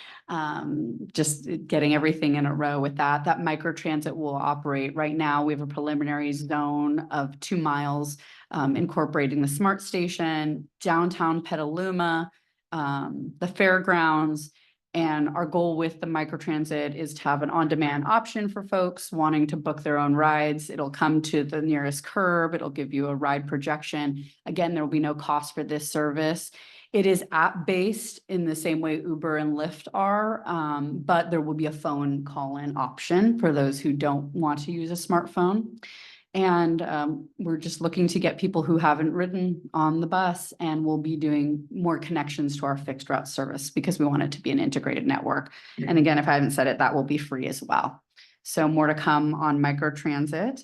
Just getting everything in a row with that. That microtransit will operate right now. We have a preliminary zone of 2 miles, incorporating the SMART station, downtown Petaluma, the fairgrounds. And our goal with the microtransit is to have an on-demand option for folks wanting to book their own rides. It'll come to the nearest curb. It'll give you a ride projection. Again, there will be no cost for this service. It is app-based in the same way Uber and Lyft are, but there will be a phone call-in option for those who don't want to use a smartphone. And we're just looking to get people who haven't ridden on the bus, and we'll be doing more connections to our fixed route service because we want it to be an integrated network. And again, if I haven't said it, that will be free as well. So more to come on microtransit.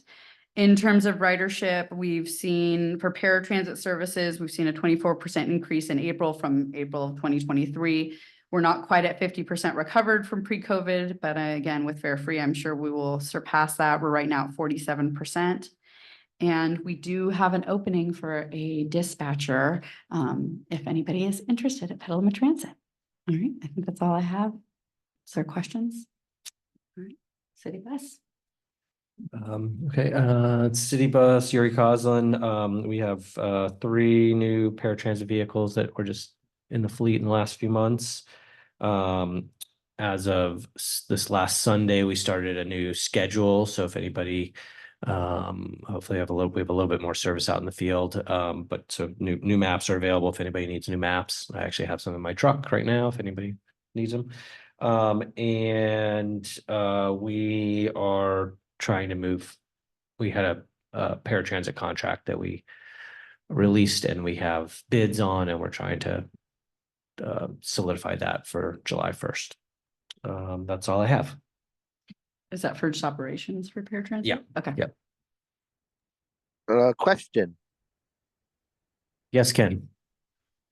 In terms of ridership, we've seen for paratransit services, we've seen a 24% increase in April from April of 2023. We're not quite at 50% recovered from pre-COVID, but again, with fare free, I'm sure we will surpass that. We're right now at 47%. And we do have an opening for a dispatcher, if anybody is interested at Petaluma Transit. All right, I think that's all I have. Is there questions? All right, city bus. Okay, city bus, Yuri Coslin. We have 3 new paratransit vehicles that were just in the fleet in the last few months. As of this last Sunday, we started a new schedule. So if anybody, hopefully we have a little bit more service out in the field. But so new maps are available if anybody needs new maps. I actually have some in my truck right now if anybody needs them. We are trying to move. We had a paratransit contract that we released and we have bids on, and we're trying to solidify that for July 1st. That's all I have. Is that for just operations for paratransit? Yeah. Okay. Yep. Question. Yes, Ken.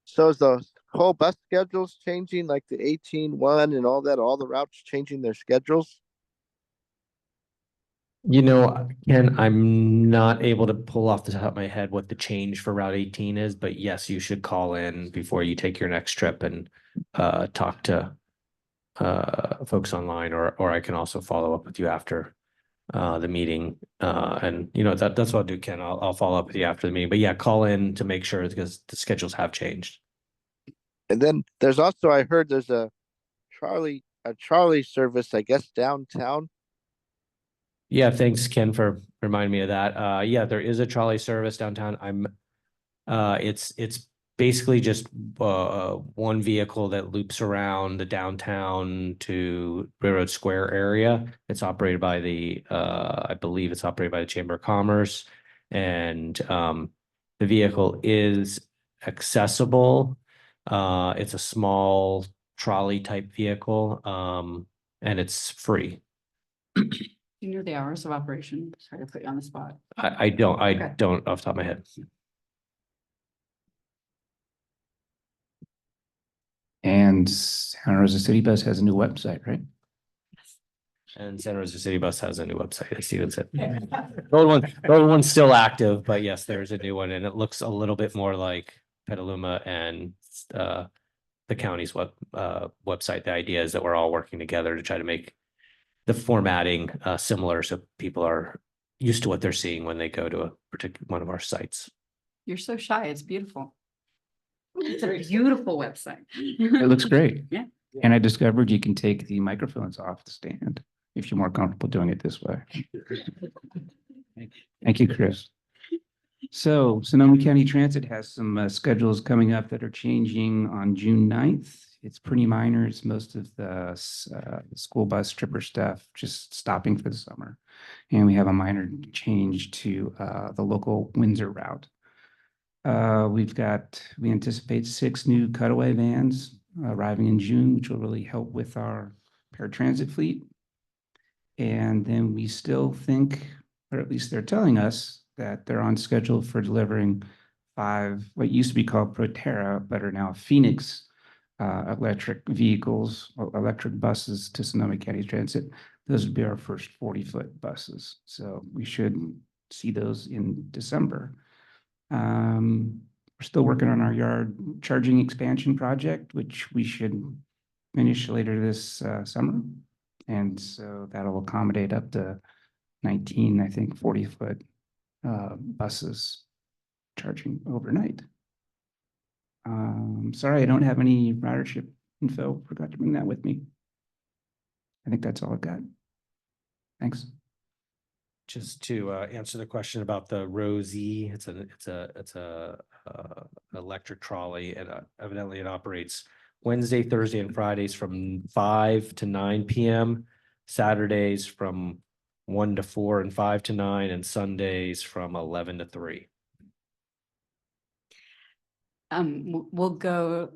So is the whole bus schedules changing, like the 18-1 and all that, all the routes changing their schedules? You know, Ken, I'm not able to pull off the top of my head what the change for Route 18 is, but yes, you should call in before you take your next trip and talk to folks online, or I can also follow up with you after the meeting. And you know, that's what I'll do, Ken. I'll follow up with you after the meeting. But yeah, call in to make sure because the schedules have changed. And then there's also, I heard there's a Charlie service, I guess, downtown. Yeah, thanks, Ken, for reminding me of that. Yeah, there is a trolley service downtown. It's basically just one vehicle that loops around the downtown to Railroad Square area. It's operated by I believe it's operated by the Chamber of Commerce, and the vehicle is accessible. It's a small trolley type vehicle, and it's free. Do you know the hours of operation? Sorry to put you on the spot. I don't off the top of my head. And Santa Rosa City Bus has a new website, right? And Santa Rosa City Bus has a new website, as Steven said. The old one's still active, but yes, there's a new one, and it looks a little bit more like Petaluma and the county's website. The idea is that we're all working together to try to make the formatting similar, so people are used to what they're seeing when they go to a particular one of our sites. You're so shy. It's beautiful. It's a beautiful website. It looks great. Yeah. And I discovered you can take the microphones off the stand if you're more comfortable doing it this way. Thank you, Chris. So Sonoma County Transit has some schedules coming up that are changing on June 9th. It's pretty minor. It's most of the school bus tripper stuff just stopping for the summer. And we have a minor change to the local Windsor route. We anticipate 6 new cutaway vans arriving in June, which will really help with our paratransit fleet. And then we still think, or at least they're telling us, that they're on schedule for delivering 5, what used to be called Proterra, but are now Phoenix electric vehicles, electric buses to Sonoma County Transit. Those would be our first 40-foot buses. So we should see those in December. We're still working on our yard charging expansion project, which we should finish later this summer. And so that'll accommodate up to 19, I think, 40-foot buses charging overnight. Sorry, I don't have any ridership info. Forgot to bring that with me. I think that's all I've got. Thanks. Just to answer the question about the Rosie, it's a electric trolley, and evidently it operates Wednesday, Thursday, and Fridays from 5 to 9 p.m. Saturdays from 1 to 4 and 5 to 9, and Sundays from 11 to 3. We'll go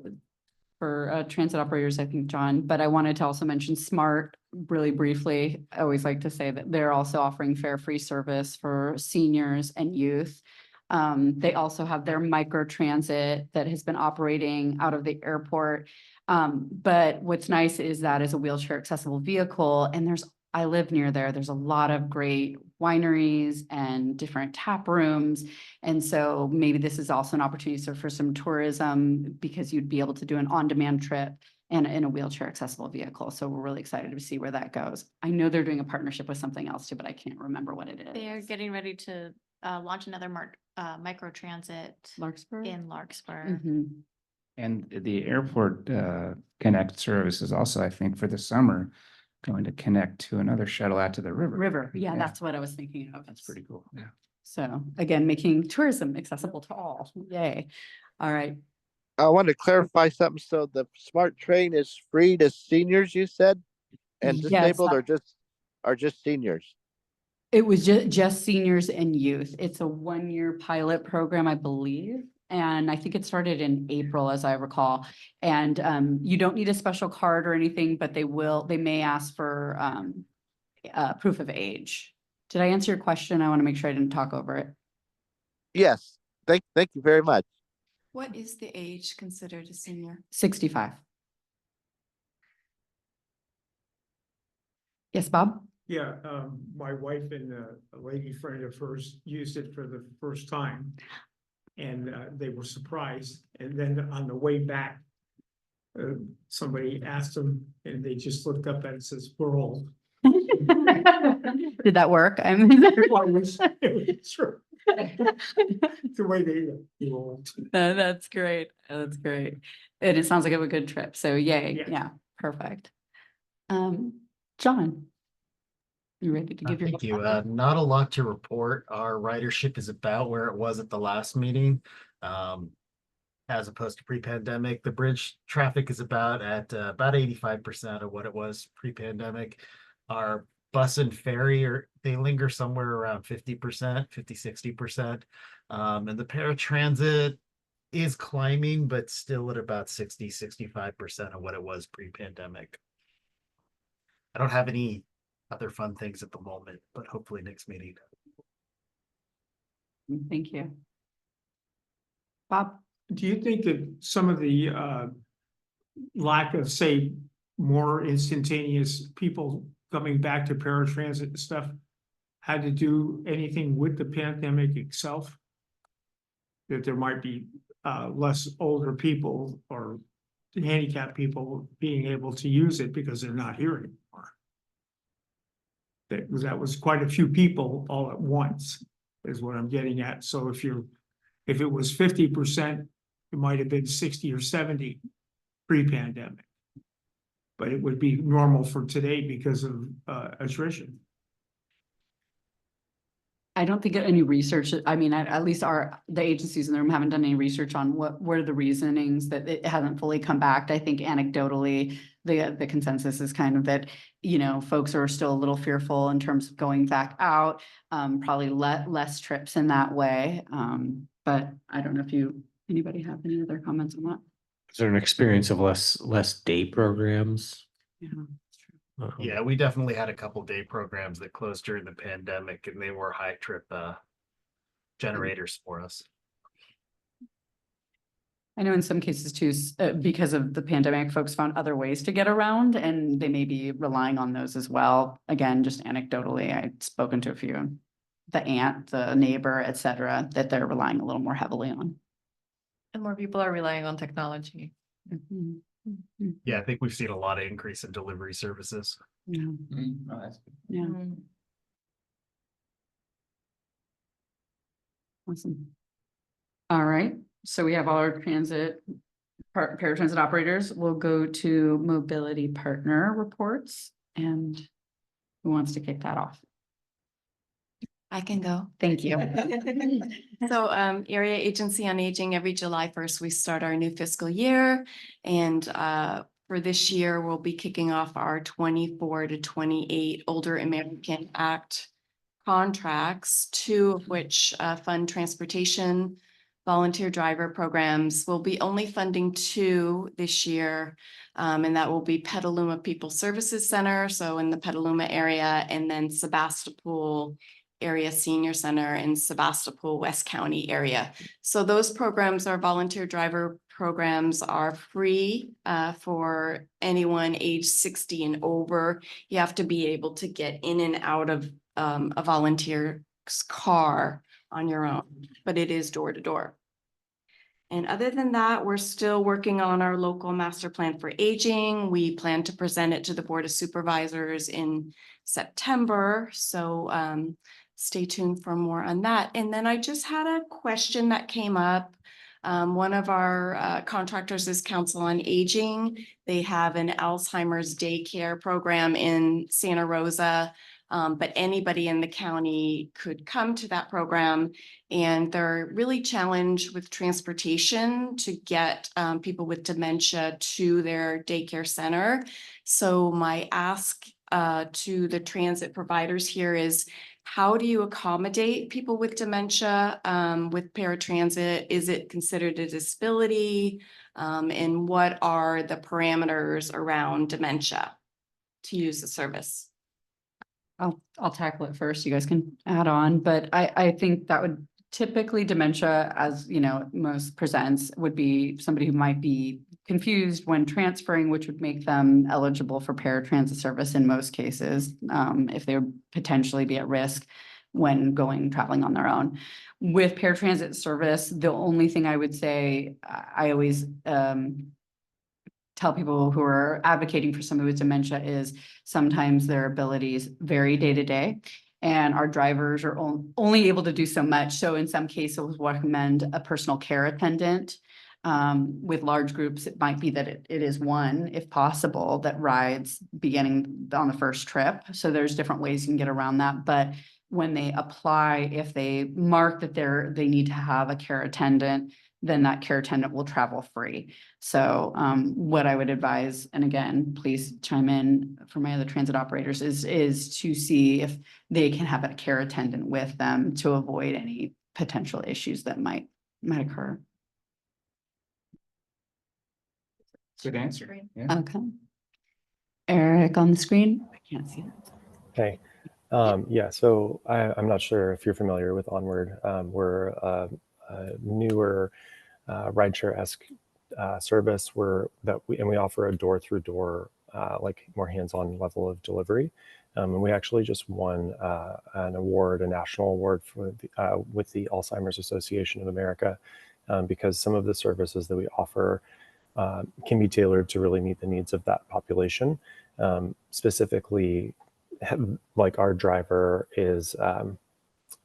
for transit operators, I think, John, but I wanted to also mention SMART really briefly. I always like to say that they're also offering fare free service for seniors and youth. They also have their micro transit that has been operating out of the airport. But what's nice is that is a wheelchair accessible vehicle, and I live near there. There's a lot of great wineries and different tap rooms. And so maybe this is also an opportunity for some tourism, because you'd be able to do an on-demand trip and in a wheelchair accessible vehicle. So we're really excited to see where that goes. I know they're doing a partnership with something else too, but I can't remember what it is. They are getting ready to launch another micro transit Larkspur? in Larkspur. Mhm. And the airport connect service is also, I think, for the summer, going to connect to another shuttle out to the river. Yeah, that's what I was thinking of. That's pretty cool. Yeah. So again, making tourism accessible to all. Yay. All right. I want to clarify something. So the smart train is free to seniors, you said, and Yes, disabled, or just seniors? It was just seniors and youth. It's a 1-year pilot program, I believe. And I think it started in April, as I recall. And you don't need a special card or anything, but they may ask for proof of age. Did I answer your question? I want to make sure I didn't talk over it. Yes. Thank you very much. What is the age considered a senior? 65. Yes, Bob? Yeah, my wife and a lady friend of hers used it for the first time. And they were surprised. And then on the way back, somebody asked them, and they just looked up and says, "We're old." Did that work? I mean, It was true. The way they old. That's great. That's great. And it sounds like a good trip. So yay. Yeah. Yeah, perfect. John, you ready to give your? Thank you. Not a lot to report. Our ridership is about where it was at the last meeting. As opposed to pre-pandemic, the bridge traffic is about 85% of what it was pre-pandemic. Our bus and ferry they linger somewhere around 50%, 50-60%. And the paratransit is climbing, but still at about 60-65% of what it was pre-pandemic. I don't have any other fun things at the moment, but hopefully next meeting. Thank you. Bob? Do you think that some of the lack of, say, more instantaneous people coming back to paratransit and stuff had to do anything with the pandemic itself? That there might be less older people or handicapped people being able to use it because they're not here anymore? That was quite a few people all at once, is what I'm getting at. So if it was 50%, it might have been 60 or 70 pre-pandemic. But it would be normal for today because of attrition. I don't think any research, I mean, at least the agencies in the room haven't done any research on what are the reasonings that it hasn't fully come back. I think anecdotally, the consensus is kind of that, folks are still a little fearful in terms of going back out, probably less trips in that way. But I don't know if anybody have any other comments on that? Is there an experience of less day programs? Yeah. Yeah, we definitely had a couple day programs that closed during the pandemic, and they were high trip generators for us. I know in some cases too, because of the pandemic, folks found other ways to get around, and they may be relying on those as well. Again, just anecdotally, I've spoken to a few, the aunt, the neighbor, et cetera, that they're relying a little more heavily on. And more people are relying on technology. Mm-hmm. Yeah, I think we've seen a lot of increase in delivery services. Yeah. Oh, that's good. Yeah. Awesome. All right. So we have all our paratransit operators. We'll go to mobility partner reports, and who wants to kick that off? I can go. Thank you. So Area Agency on Aging, every July 1st, we start our new fiscal year. And for this year, we'll be kicking off our 24 to 28 Older American Act contracts, 2 of which fund transportation, volunteer driver programs. We'll be only funding 2 this year, and that will be Petaluma People Services Center, so in the Petaluma area, and then Sebastopol Area Senior Center in Sebastopol, West County area. So those programs, our volunteer driver programs, are free for anyone age 60 and over. You have to be able to get in and out of a volunteer's car on your own, but it is door to door. And other than that, we're still working on our local master plan for aging. We plan to present it to the Board of Supervisors in September. So stay tuned for more on that. And then I just had a question that came up. One of our contractors is Council on Aging. They have an Alzheimer's daycare program in Santa Rosa. But anybody in the county could come to that program, and they're really challenged with transportation to get people with dementia to their daycare center. So my ask to the transit providers here is, how do you accommodate people with dementia with paratransit? Is it considered a disability? And what are the parameters around dementia to use the service? I'll tackle it first. You guys can add on, but I think that would typically dementia, as you know, most presents, would be somebody who might be confused when transferring, which would make them eligible for paratransit service in most cases, if they would potentially be at risk when traveling on their own. With paratransit service, the only thing I would say, I always tell people who are advocating for somebody with dementia is sometimes their abilities vary day to day, and our drivers are only able to do so much. So in some cases, we'll recommend a personal care attendant. With large groups, it might be that it is one, if possible, that rides beginning on the first trip. So there's different ways you can get around that. But when they apply, if they mark that they need to have a care attendant, then that care attendant will travel free. So what I would advise, and again, please chime in for my other transit operators, is to see if they can have a care attendant with them to avoid any potential issues that might occur. Good answer. Yeah. Okay. Eric on the screen. I can't see that. Hey, yeah, so I'm not sure if you're familiar with Onward. We're a newer rideshare-esque service we offer a door-through-door, like more hands-on level of delivery. And we actually just won an award, a national award with the Alzheimer's Association of America, because some of the services that we offer can be tailored to really meet the needs of that population. Specifically, like our driver is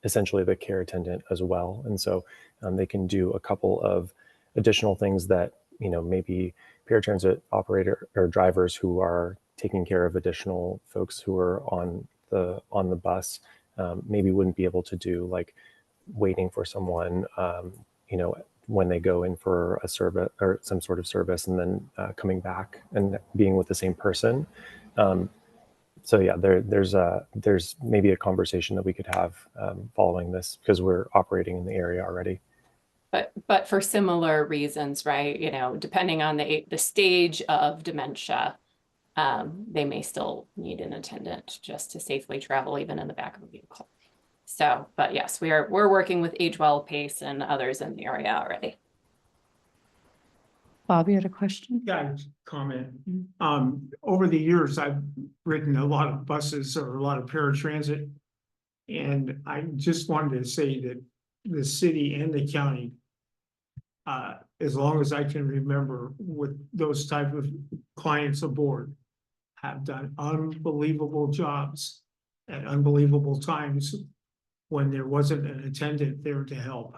essentially the care attendant as well. And so they can do a couple of additional things that, maybe paratransit operator or drivers who are taking care of additional folks who are on the bus maybe wouldn't be able to do, like waiting for someone, when they go in for a service or some sort of service, and then coming back and being with the same person. So yeah, there's maybe a conversation that we could have following this, because we're operating in the area already. But for similar reasons, right? Depending on the stage of dementia, they may still need an attendant just to safely travel, even in the back of a vehicle. So, but yes, we're working with AgeWell, PACE, and others in the area already. Bob, you had a question? Yeah, comment. Over the years, I've ridden a lot of buses or a lot of paratransit. And I just wanted to say that the city and the county, as long as I can remember, with those type of clients aboard, have done unbelievable jobs at unbelievable times when there wasn't an attendant there to help.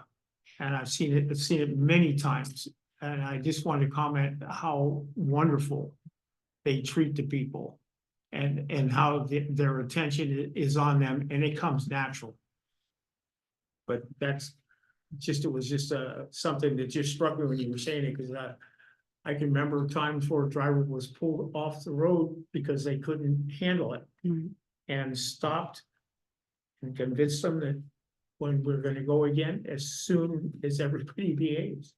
And I've seen it many times. And I just want to comment how wonderful they treat the people, and how their attention is on them, and it comes natural. But it was just something that just struck me when you were saying it, because I can remember times where a driver was pulled off the road because they couldn't handle it and stopped and convinced them that when we're gonna go again, as soon as everybody behaves.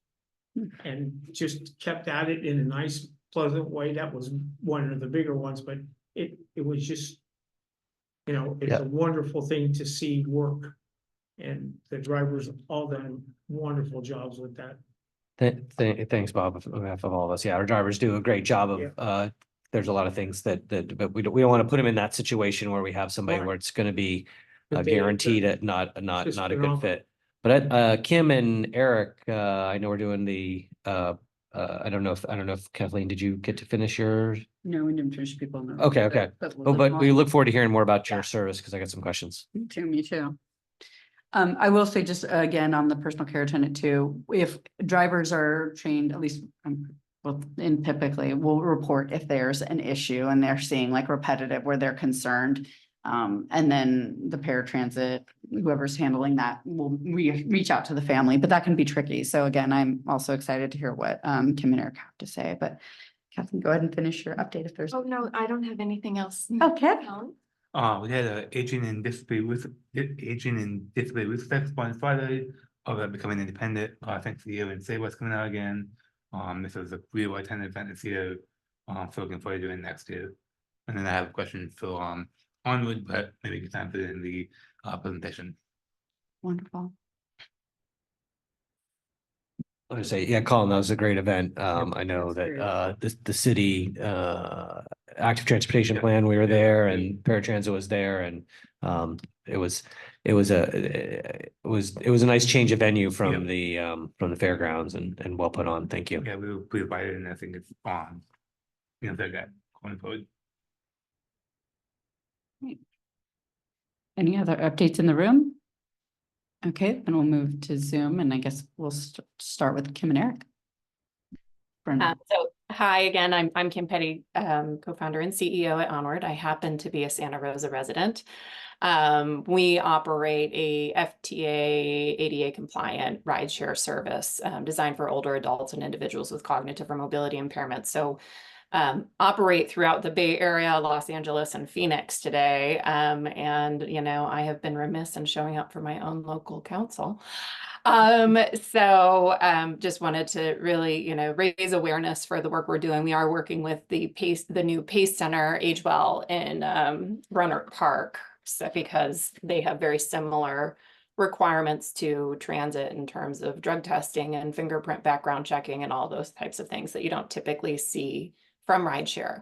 And just kept at it in a nice, pleasant way. That was one of the bigger ones, but it was just, you know, it's a wonderful thing to see work. And the drivers all done wonderful jobs with that. Thanks, Bob, on behalf of all of us. Yeah, our drivers do a great job of, there's a lot of things that, but we don't want to put them in that situation where we have somebody where it's going to be guaranteed at not a good phenomenal. fit. But Kim and Eric, I know we're doing the, I don't know if Kathleen, did you get to finish yours? No, we didn't finish people. No. Okay. But But we look forward to hearing more about your service because I got some questions. Me too. I will say just again on the personal care attendant too, if drivers are trained, at least well, and typically we'll report if there's an issue and they're seeing like repetitive where they're concerned. And then the paratransit, whoever's handling that will reach out to the family, but that can be tricky. So again, I'm also excited to hear what Kim and Eric have to say, but Kathleen, go ahead and finish your update if there's. Oh, no, I don't have anything else. Okay. We had an aging and disability with sex on Friday of becoming independent. Thanks to you and say what's coming out again. This was a really well attended event this year. So looking forward to doing next year. And then I have a question for onward, but maybe get time for it in the presentation. Wonderful. I would say, yeah, Colin, that was a great event. I know that the city active transportation plan, we were there, and Paratransit was there, and it was a nice change of venue from the fairgrounds and well put on. Thank you. Yeah, we invited, and I think it's on. You know, that going forward. Any other updates in the room? Okay, then we'll move to Zoom, and I guess we'll start with Kim and Eric. So hi again, I'm Kim Petty, co-founder and CEO at Onward. I happen to be a Santa Rosa resident. We operate a FTA ADA compliant rideshare service designed for older adults and individuals with cognitive or mobility impairments. So operate throughout the Bay Area, Los Angeles, and Phoenix today. And, you know, I have been remiss in showing up for my own local council. Just wanted to really, you know, raise awareness for the work we're doing. We are working with the new PACE Center, Age Well, in Roanoke Park, so because they have very similar requirements to transit in terms of drug testing and fingerprint background checking and all those types of things that you don't typically see from rideshare.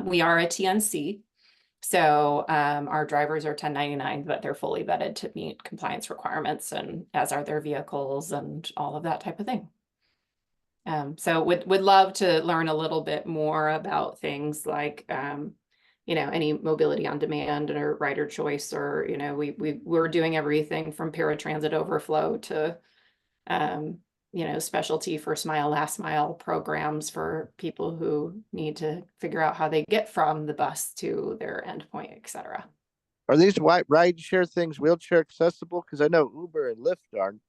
We are a TNC, so our drivers are 1099, but they're fully vetted to meet compliance requirements, and as are their vehicles and all of that type of thing. So would love to learn a little bit more about things like you know, any mobility on demand or rider choice, or you know, we're doing everything from paratransit overflow to you know, specialty first mile, last mile programs for people who need to figure out how they get from the bus to their endpoint, et cetera. Are these ride share things wheelchair accessible? Because I know Uber and Lyft aren't.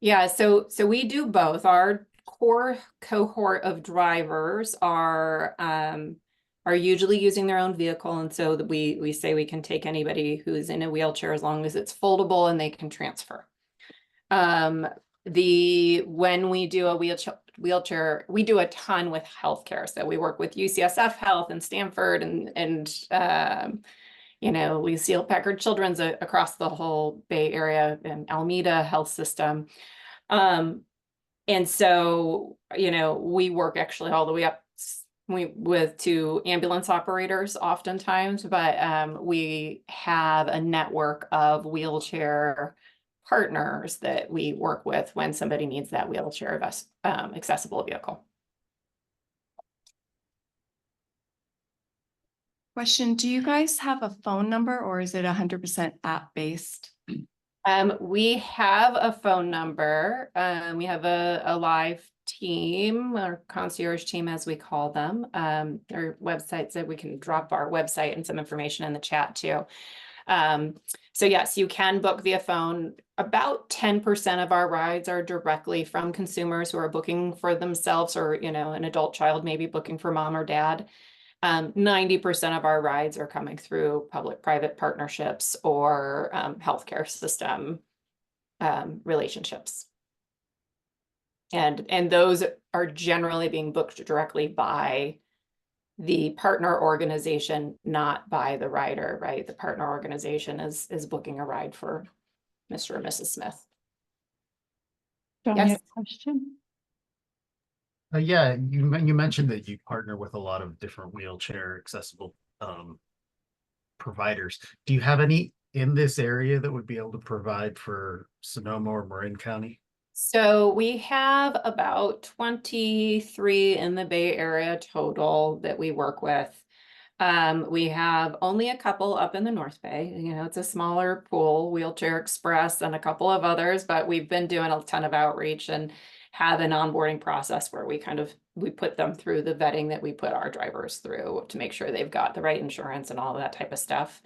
Yeah, so we do both. Our core cohort of drivers are usually using their own vehicle, and so that we say we can take anybody who's in a wheelchair as long as it's foldable and they can transfer. When we do a wheelchair, we do a ton with healthcare. So we work with UCSF Health and Stanford and you know, Lucille Packard Children's across the whole Bay Area and Alameda Health System. And so, you know, we work actually all the way up to ambulance operators oftentimes, but we have a network of wheelchair partners that we work with when somebody needs that wheelchair accessible vehicle. Question, do you guys have a phone number or is it 100% app based? We have a phone number. We have a live team, or concierge team as we call them. There are websites that we can drop our website and some information in the chat too. So yes, you can book via phone. About 10% of our rides are directly from consumers who are booking for themselves, or, you know, an adult child maybe booking for mom or dad. 90% of our rides are coming through public-private partnerships or healthcare system relationships. And those are generally being booked directly by the partner organization, not by the rider, right? The partner organization is booking a ride for Mr. or Mrs. Smith. John, you Yes. have a question? Yeah, you mentioned that you partner with a lot of different wheelchair accessible providers. Do you have any in this area that would be able to provide for Sonoma or Marin County? So we have about 23 in the Bay Area total that we work with. We have only a couple up in the North Bay. You know, it's a smaller pool, Wheelchair Express and a couple of others, but we've been doing a ton of outreach and have an onboarding process where we put them through the vetting that we put our drivers through to make sure they've got the right insurance and all of that type of stuff.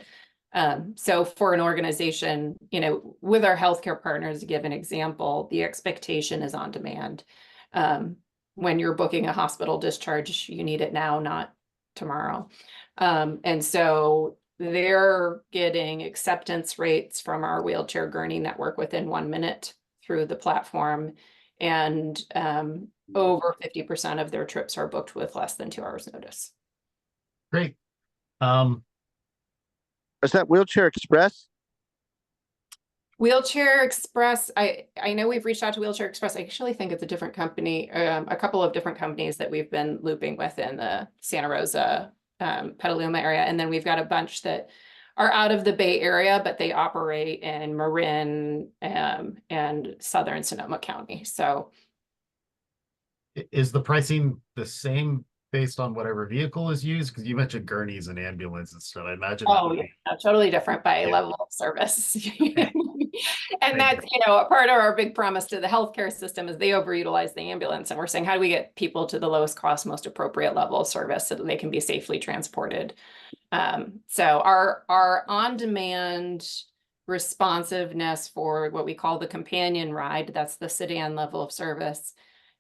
So for an organization, you know, with our healthcare partners, to give an example, the expectation is on demand. When you're booking a hospital discharge, you need it now, not tomorrow. And so they're getting acceptance rates from our wheelchair gurney network within 1 minute through the platform. And over 50% of their trips are booked with less than 2 hours notice. Great. Is that Wheelchair Express? Wheelchair Express, I know we've reached out to Wheelchair Express. I actually think it's a different company, a couple of different companies that we've been looping with in the Santa Rosa, Petaluma area. And then we've got a bunch that are out of the Bay Area, but they operate in Marin and Southern Sonoma County. So is the pricing the same based on whatever vehicle is used? Because you mentioned gurneys and ambulance and stuff. I imagine that would be totally different by level of service. And that's, you know, a part of our big promise to the healthcare system is they overutilize the ambulance. And we're saying, how do we get people to the lowest cost, most appropriate level of service so that they can be safely transported? So our on-demand responsiveness for what we call the companion ride, that's the sedan level of service,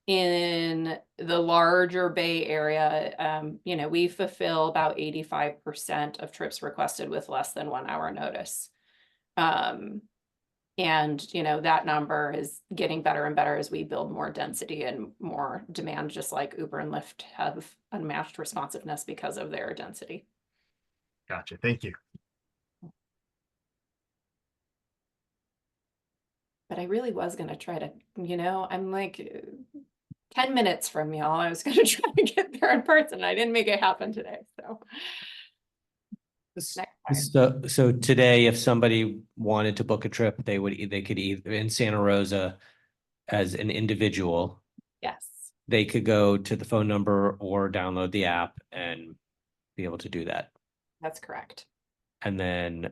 in the larger Bay Area, you know, we fulfill about 85% of trips requested with less than 1 hour notice. And, you know, that number is getting better and better as we build more density and more demand, just like Uber and Lyft have unmatched responsiveness because of their density. Gotcha. Thank you. But I really was going to try to, you know, I'm like 10 minutes from y'all. I was going to try to get there in person. I didn't make it happen today. So today, if somebody wanted to book a trip, they could either in Santa Rosa as an individual. Yes. They could go to the phone number or download the app and be able to do that. That's correct. And then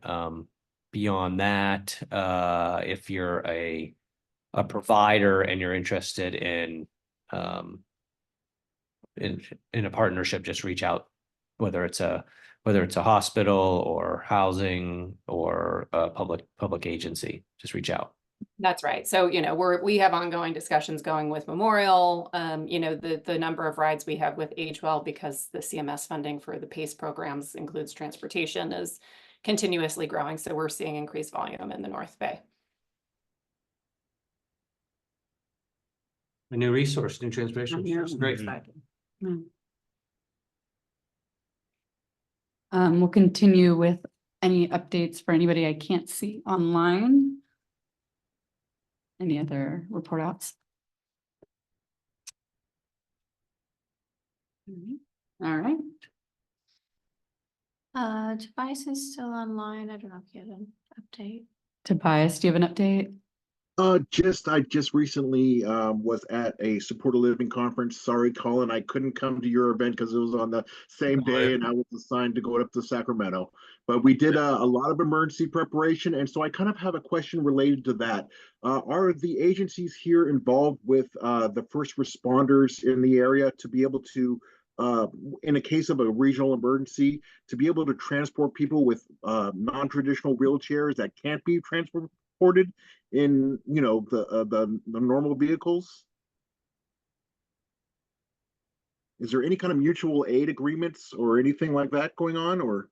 beyond that, if you're a provider and you're interested in a partnership, just reach out, whether it's a hospital or housing or a public agency, just reach out. That's right. So, you know, we have ongoing discussions going with Memorial. You know, the number of rides we have with Age Well, because the CMS funding for the PACE programs includes transportation, is continuously growing. So we're seeing increased volume in the North Bay. A new resource, new transportation. It's great. We'll continue with any updates for anybody I can't see online. Any other report outs? All right. Tobias is still online. I don't know if you have an update. Tobias, do you have an update? I just recently was at a supported living conference. Sorry, Colin, I couldn't come to your event because it was on the same day and I was assigned to go up to Sacramento. But we did a lot of emergency preparation, and so I kind of have a question related to that. Are the agencies here involved with the first responders in the area to be able to in a case of a regional emergency, to be able to transport people with non-traditional wheelchairs that can't be transported in, you know, the normal vehicles? Is there any kind of mutual aid agreements or anything like that going on, or?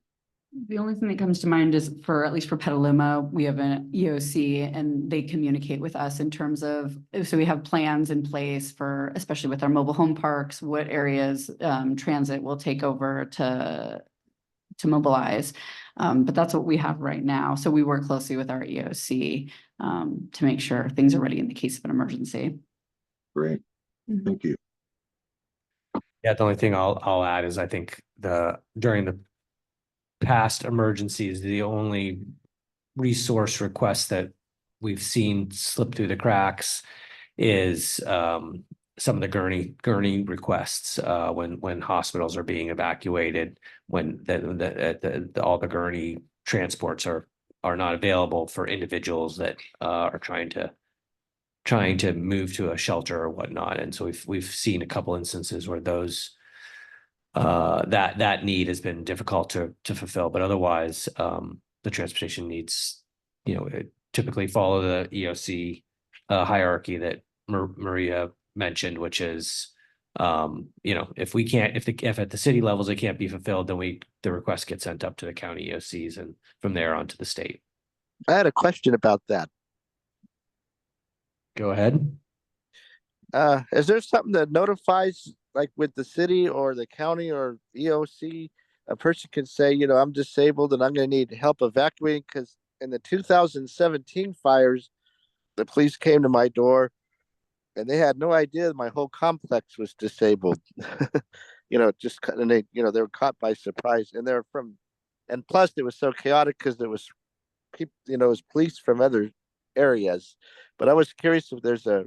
The only thing that comes to mind is for, at least for Petaluma, we have an EOC and they communicate with us in terms of, so we have plans in place for, especially with our mobile home parks, what areas transit will take over to mobilize. But that's what we have right now. So we work closely with our EOC to make sure things are ready in the case of an emergency. Great, thank you. Yeah, the only thing I'll add is I think during the past emergencies, the only resource request that we've seen slip through the cracks is some of the gurney requests when hospitals are being evacuated, when all the gurney transports are not available for individuals that are trying to move to a shelter or whatnot. And so we've seen a couple instances where those that need has been difficult to fulfill, but otherwise the transportation needs, you know, typically follow the EOC hierarchy that Maria mentioned, which is you know, if at the city levels it can't be fulfilled, then the request gets sent up to the county EOCs and from there on to the state. I had a question about that. Go ahead. Is there something that notifies, like with the city or the county or EOC, a person can say, you know, I'm disabled and I'm going to need help evacuating? Because in the 2017 fires, the police came to my door and they had no idea my whole complex was disabled. You know, just and they, you know, they were caught by surprise, and they're from, and plus it was so chaotic because there was people, you know, it was police from other areas. But I was curious if there's a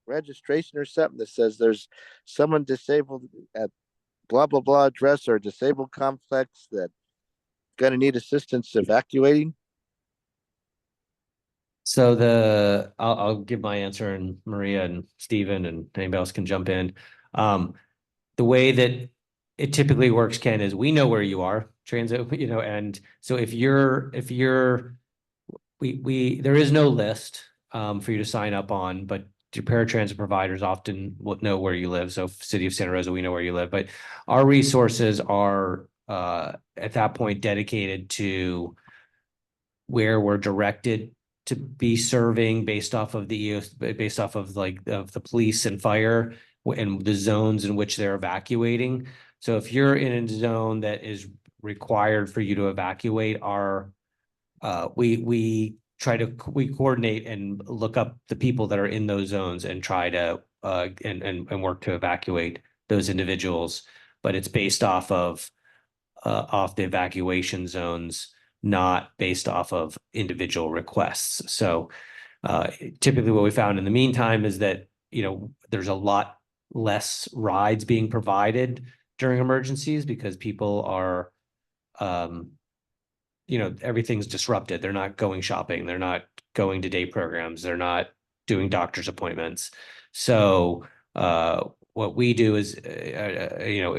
registration or something that says there's someone disabled at blah blah blah address or disabled complex that gonna need assistance evacuating. So I'll give my answer, and Maria and Stephen and anybody else can jump in. The way that it typically works, Ken, is we know where you are, transit, you know, and so if there is no list for you to sign up on, but your paratransit providers often will know where you live. So City of Santa Rosa, we know where you live, but our resources are at that point dedicated to where we're directed to be serving based off of the police and fire and the zones in which they're evacuating. So if you're in a zone that is required for you to evacuate, we coordinate and look up the people that are in those zones and try to and work to evacuate those individuals. But it's based off the evacuation zones, not based off of individual requests. So typically what we found in the meantime is that, you know, there's a lot less rides being provided during emergencies because people are, you know, everything's disrupted. They're not going shopping. They're not going to day programs. They're not doing doctor's appointments. So what we do is, you know,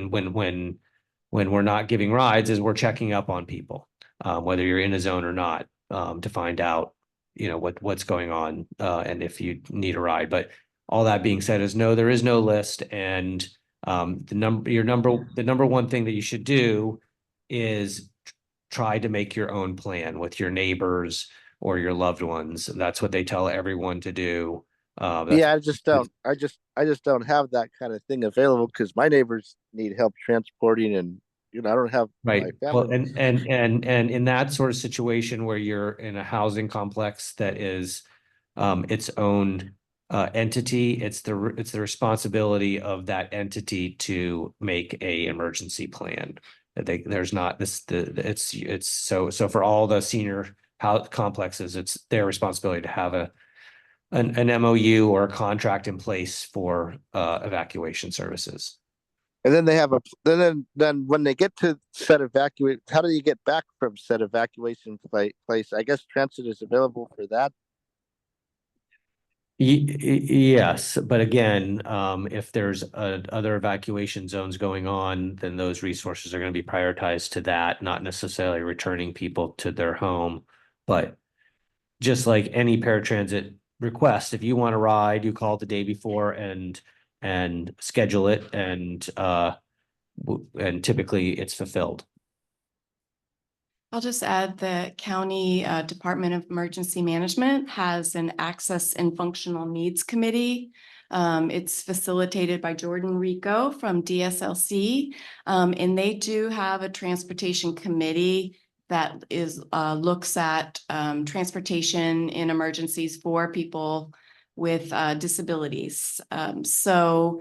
when we're not giving rides is we're checking up on people, whether you're in a zone or not, to find out, you know, what's going on and if you need a ride. But all that being said is no, there is no list. And the number one thing that you should do is try to make your own plan with your neighbors or your loved ones. That's what they tell everyone to do. Yeah, I just don't have that kind of thing available because my neighbors need help transporting, and you know, I don't have right. my family. Well, and in that sort of situation where you're in a housing complex that is its own entity, it's the responsibility of that entity to make a emergency plan. There's not this it's so for all the senior complexes, it's their responsibility to have an MOU or a contract in place for evacuation services. And then they have then when they get to said evacuate, how do you get back from said evacuation place? I guess transit is available for that. Yes, but again, if there's other evacuation zones going on, then those resources are going to be prioritized to that, not necessarily returning people to their home. But just like any paratransit request, if you want to ride, you call the day before and schedule it, and typically it's fulfilled. I'll just add the County Department of Emergency Management has an Access and Functional Needs Committee. It's facilitated by Jordan Rico from DSLC. And they do have a transportation committee that looks at transportation in emergencies for people with disabilities. So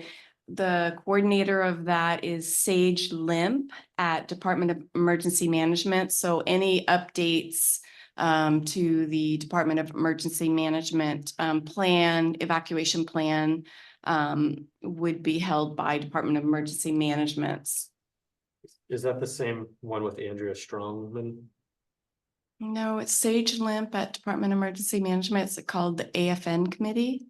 the coordinator of that is Sage Limp at Department of Emergency Management. So any updates to the Department of Emergency Management evacuation plan would be held by Department of Emergency Management. Is that the same one with Andrea Strongman? No, it's Sage Limp at Department of Emergency Management. It's called the AFN committee.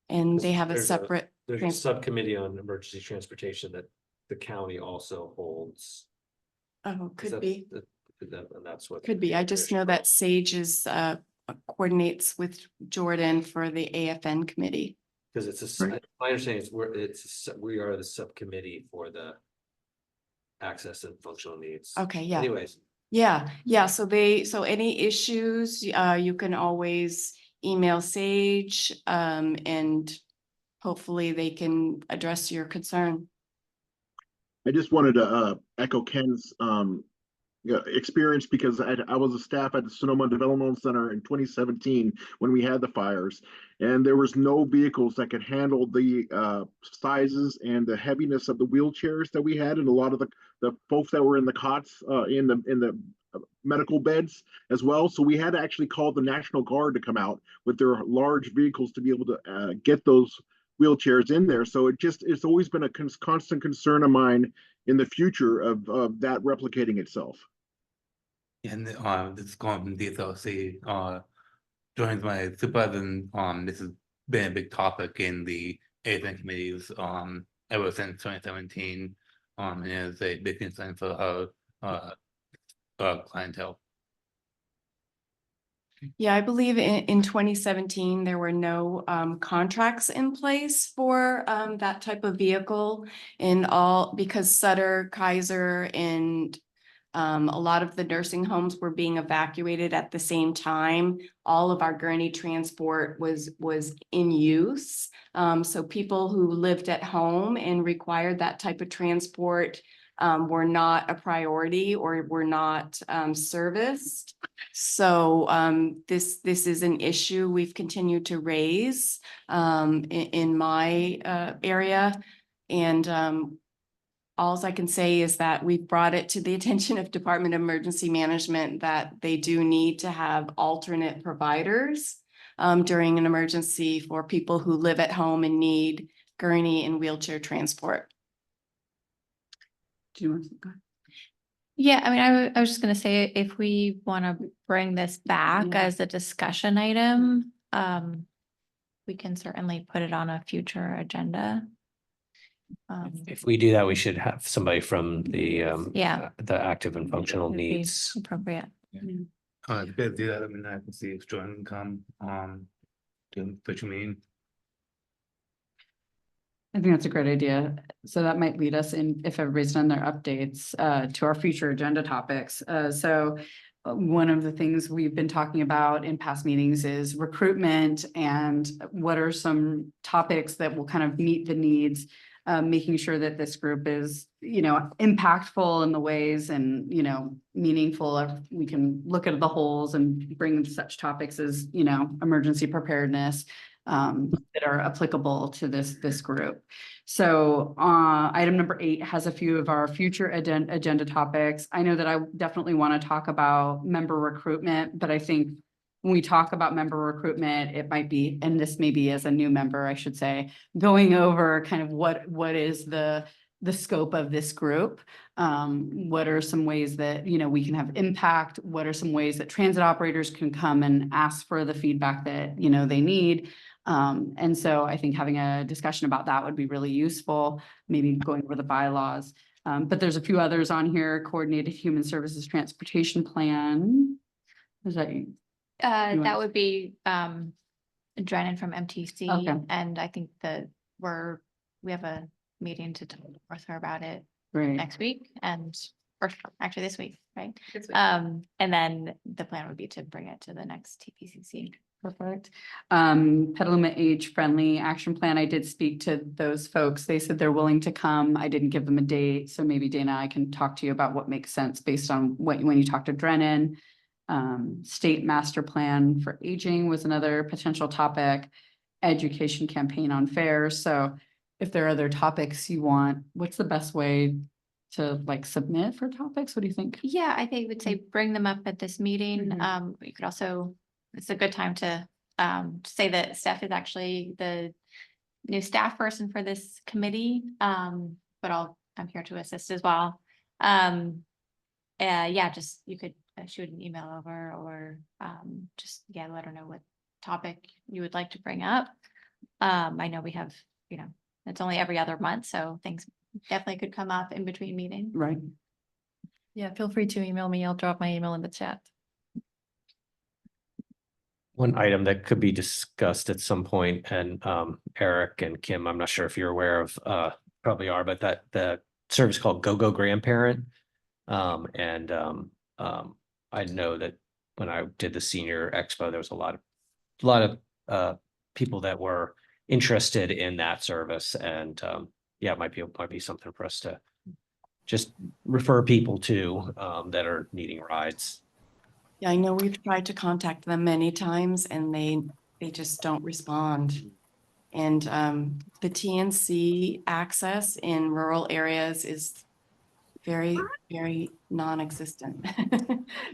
And they have a separate. There's a subcommittee on emergency transportation that the county also holds. Oh, could be. That's what. Could be. I just know that Sage coordinates with Jordan for the AFN committee. Because it's my understanding is we are the subcommittee for the access and functional needs. Okay, yeah. Anyways. Yeah. So any issues, you can always email Sage, and hopefully they can address your concern. I just wanted to echo Ken's experience, because I was a staff at the Sonoma Developmental Center in 2017 when we had the fires, and there was no vehicles that could handle the sizes and the heaviness of the wheelchairs that we had, and a lot of the folks that were in the cots in the medical beds as well. So we had to actually call the National Guard to come out with their large vehicles to be able to get those wheelchairs in there. So it's always been a constant concern of mine in the future of that replicating itself. And this is going from DSLC, joins my supervisor, and this has been a big topic in the AFN committees ever since 2017, and is a big concern for our clientele. Yeah, I believe in 2017, there were no contracts in place for that type of vehicle because Sutter, Kaiser, and a lot of the nursing homes were being evacuated at the same time. All of our gurney transport was in use. So people who lived at home and required that type of transport were not a priority or were not serviced. So this is an issue we've continued to raise in my area. And all I can say is that we've brought it to the attention of Department of Emergency Management that they do need to have alternate providers during an emergency for people who live at home and need gurney and wheelchair transport. Do you want to go? Yeah, I mean, I was just gonna say, if we want to bring this back as a discussion item, we can certainly put it on a future agenda. If we do that, we should have somebody from the the active and functional Would be needs. appropriate. If you guys do that, I mean, I can see if Jordan can come to what you mean. I think that's a great idea. So that might lead us in, if everybody's done their updates, to our future agenda topics. One of the things we've been talking about in past meetings is recruitment, and what are some topics that will kind of meet the needs, making sure that this group is, impactful in the ways and, meaningful. We can look at the holes and bring such topics as, emergency preparedness, that are applicable to this group. So item number 8 has a few of our future agenda topics. I know that I definitely want to talk about member recruitment, but I think when we talk about member recruitment, it might be, and this may be as a new member, I should say, going over kind of what is the scope of this group. What are some ways that, we can have impact? What are some ways that transit operators can come and ask for the feedback that, they need? And so I think having a discussion about that would be really useful, maybe going over the bylaws. But there's a few others on here, coordinated human services transportation plan. Is that? That would be, Drennan from MTC. Okay. And I think that we have a meeting to talk with her about it Right. next week or actually this week, right? This week. And then the plan would be to bring it to the next TPCC. Perfect. Petaluma Age Friendly Action Plan. I did speak to those folks. They said they're willing to come. I didn't give them a date. So maybe Dana, I can talk to you about what makes sense based on when you talk to Drennan. State Master Plan for Aging was another potential topic. Education campaign on fares. So if there are other topics you want, what's the best way to like submit for topics? What do you think? Yeah, I think I would say bring them up at this meeting. You could also, it's a good time to say that Steph is actually the new staff person for this committee. But I'm here to assist as well. Yeah, just you could shoot an email over or just let her know what topic you would like to bring up. I know we have, it's only every other month, so things definitely could come up in between meetings. Right. Yeah, feel free to email me. I'll drop my email in the chat. One item that could be discussed at some point, and Eric and Kim, I'm not sure if you're aware of, probably are, but that the service called Go Grandparent. I know that when I did the senior expo, there was a lot of people that were interested in that service, and yeah, it might be something for us to just refer people to that are needing rides. Yeah, I know we've tried to contact them many times and they just don't respond. And the TNC access in rural areas is very, very non-existent.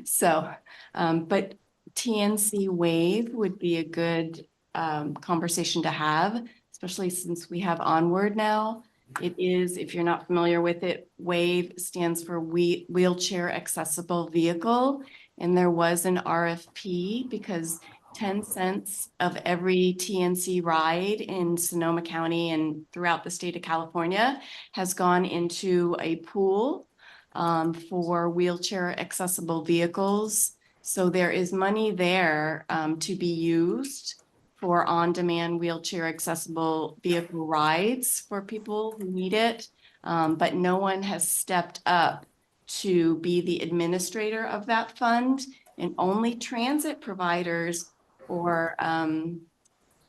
So, but TNC Wave would be a good conversation to have, especially since we have Onward now. It is, if you're not familiar with it, Wave stands for Wheelchair Accessible Vehicle. And there was an RFP because 10 cents of every TNC ride in Sonoma County and throughout the state of California has gone into a pool for wheelchair accessible vehicles. So there is money there to be used for on-demand wheelchair accessible vehicle rides for people who need it. But no one has stepped up to be the administrator of that fund, and only transit providers or the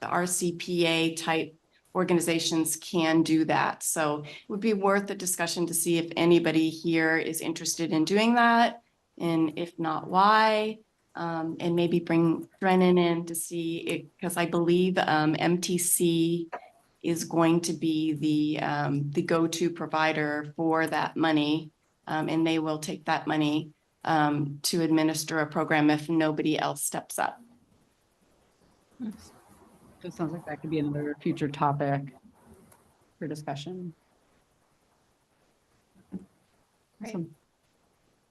RCPA type organizations can do that. So it would be worth a discussion to see if anybody here is interested in doing that, and if not, why. And maybe bring Drennan in to see it, because I believe MTC is going to be the go-to provider for that money. And they will take that money to administer a program if nobody else steps up. It sounds like that could be another future topic for discussion. Great. Awesome.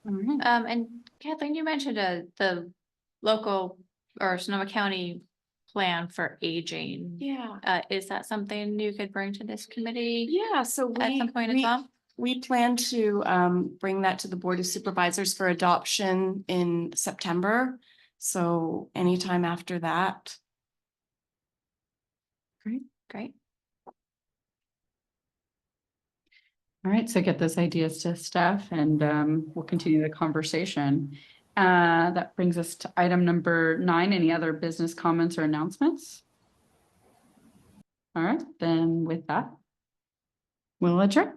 All right. And Kathleen, you mentioned the local or Sonoma County plan for aging. Yeah. Is that something you could bring to this committee? Yeah, so at some point as well? We plan to bring that to the Board of Supervisors for adoption in September. So anytime after that. Great. All right, so get those ideas to Steph and we'll continue the conversation. That brings us to item number 9. Any other business comments or announcements? All right, then with that, we'll adjourn.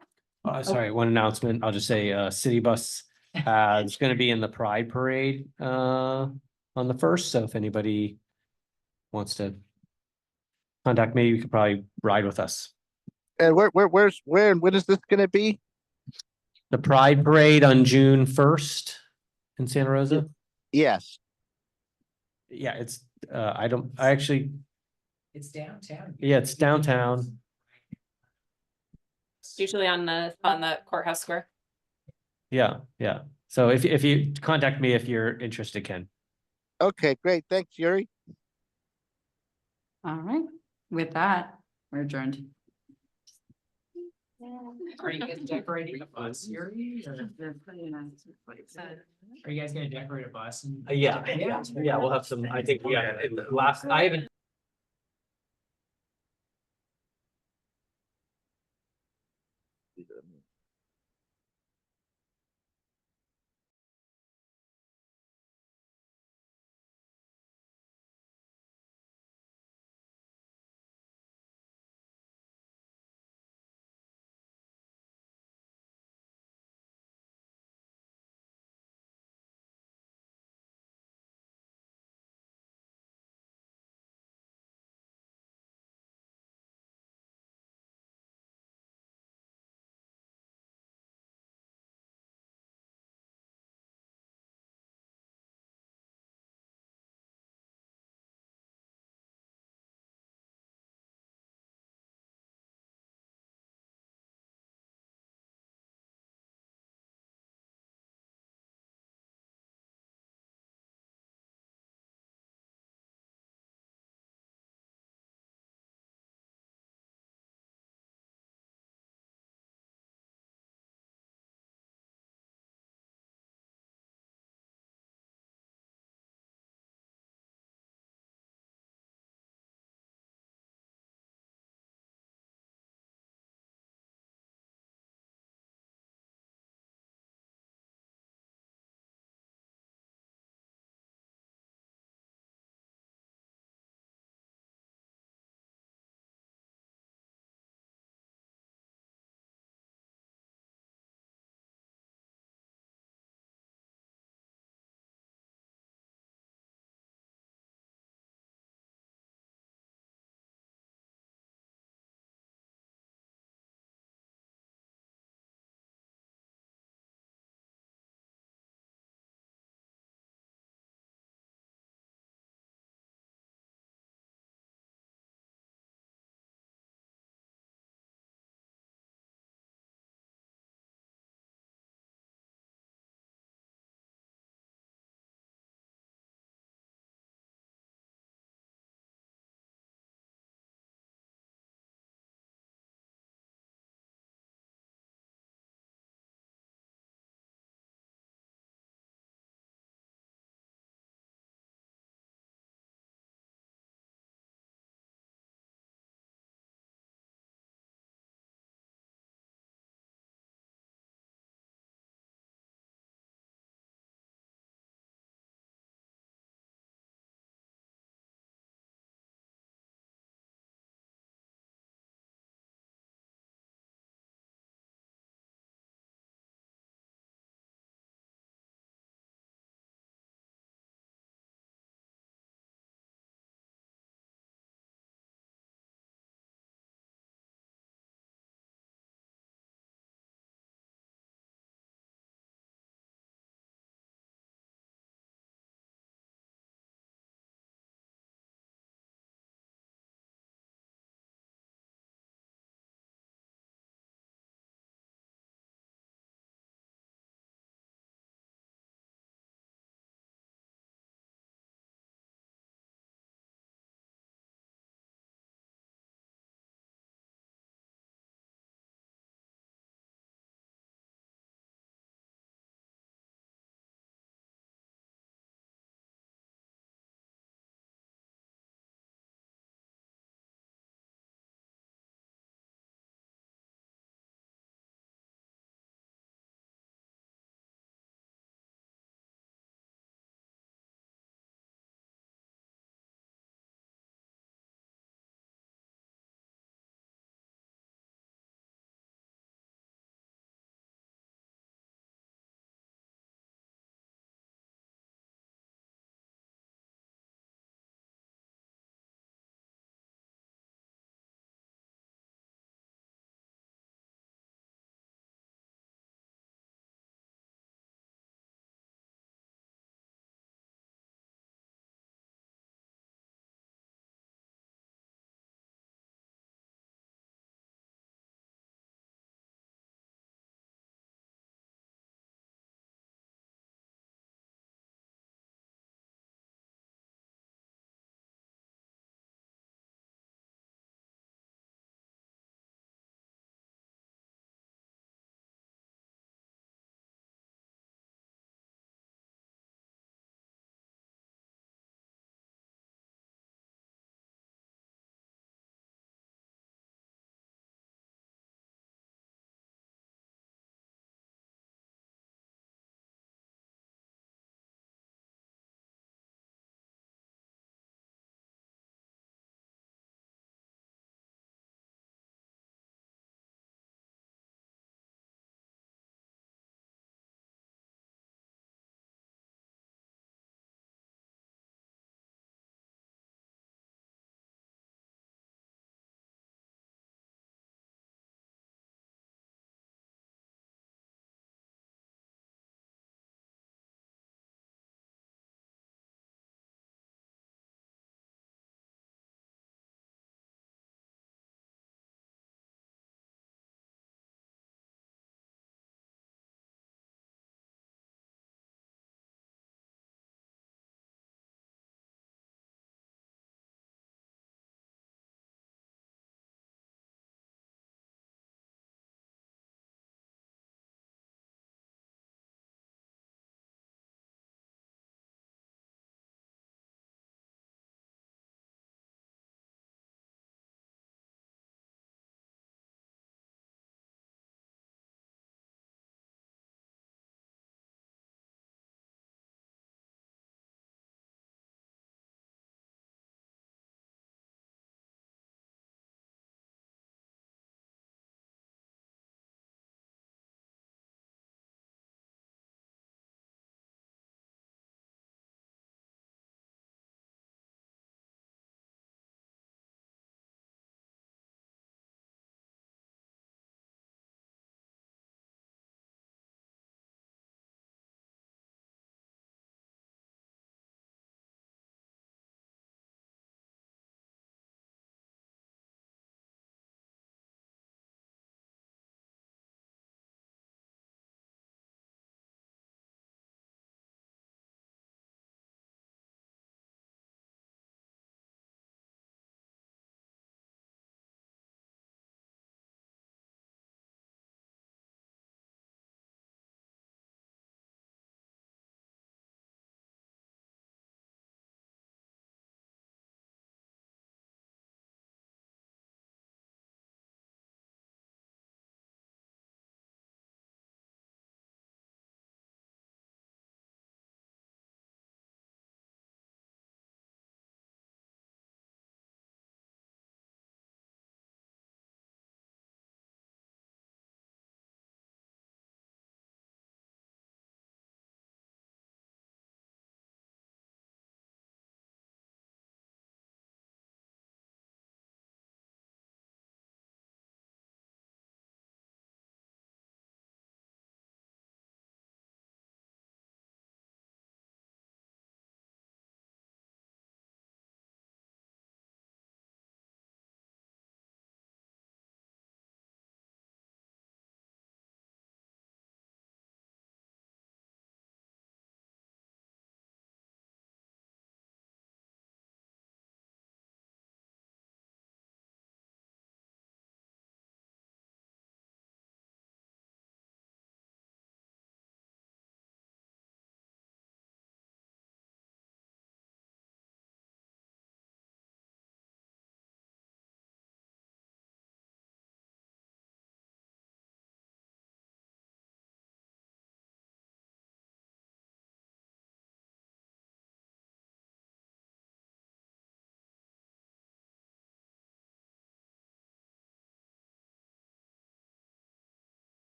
Sorry, one announcement. I'll just say City Bus is going to be in the Pride Parade on the 1st. So if anybody wants to contact me, you could probably ride with us. And where and when is this gonna be? The Pride Parade on June 1st in Santa Rosa. Yes. Yeah, it's I actually. It's downtown. Yeah, it's downtown. It's usually on the courthouse square. Yeah. So if you contact me if you're interested, Ken. Okay, great. Thanks, Yuri. All right, With that, we're adjourned. Are you guys decorating a bus, Yuri? Or are you guys gonna decorate a bus? Yeah, we'll have some, I think, I haven't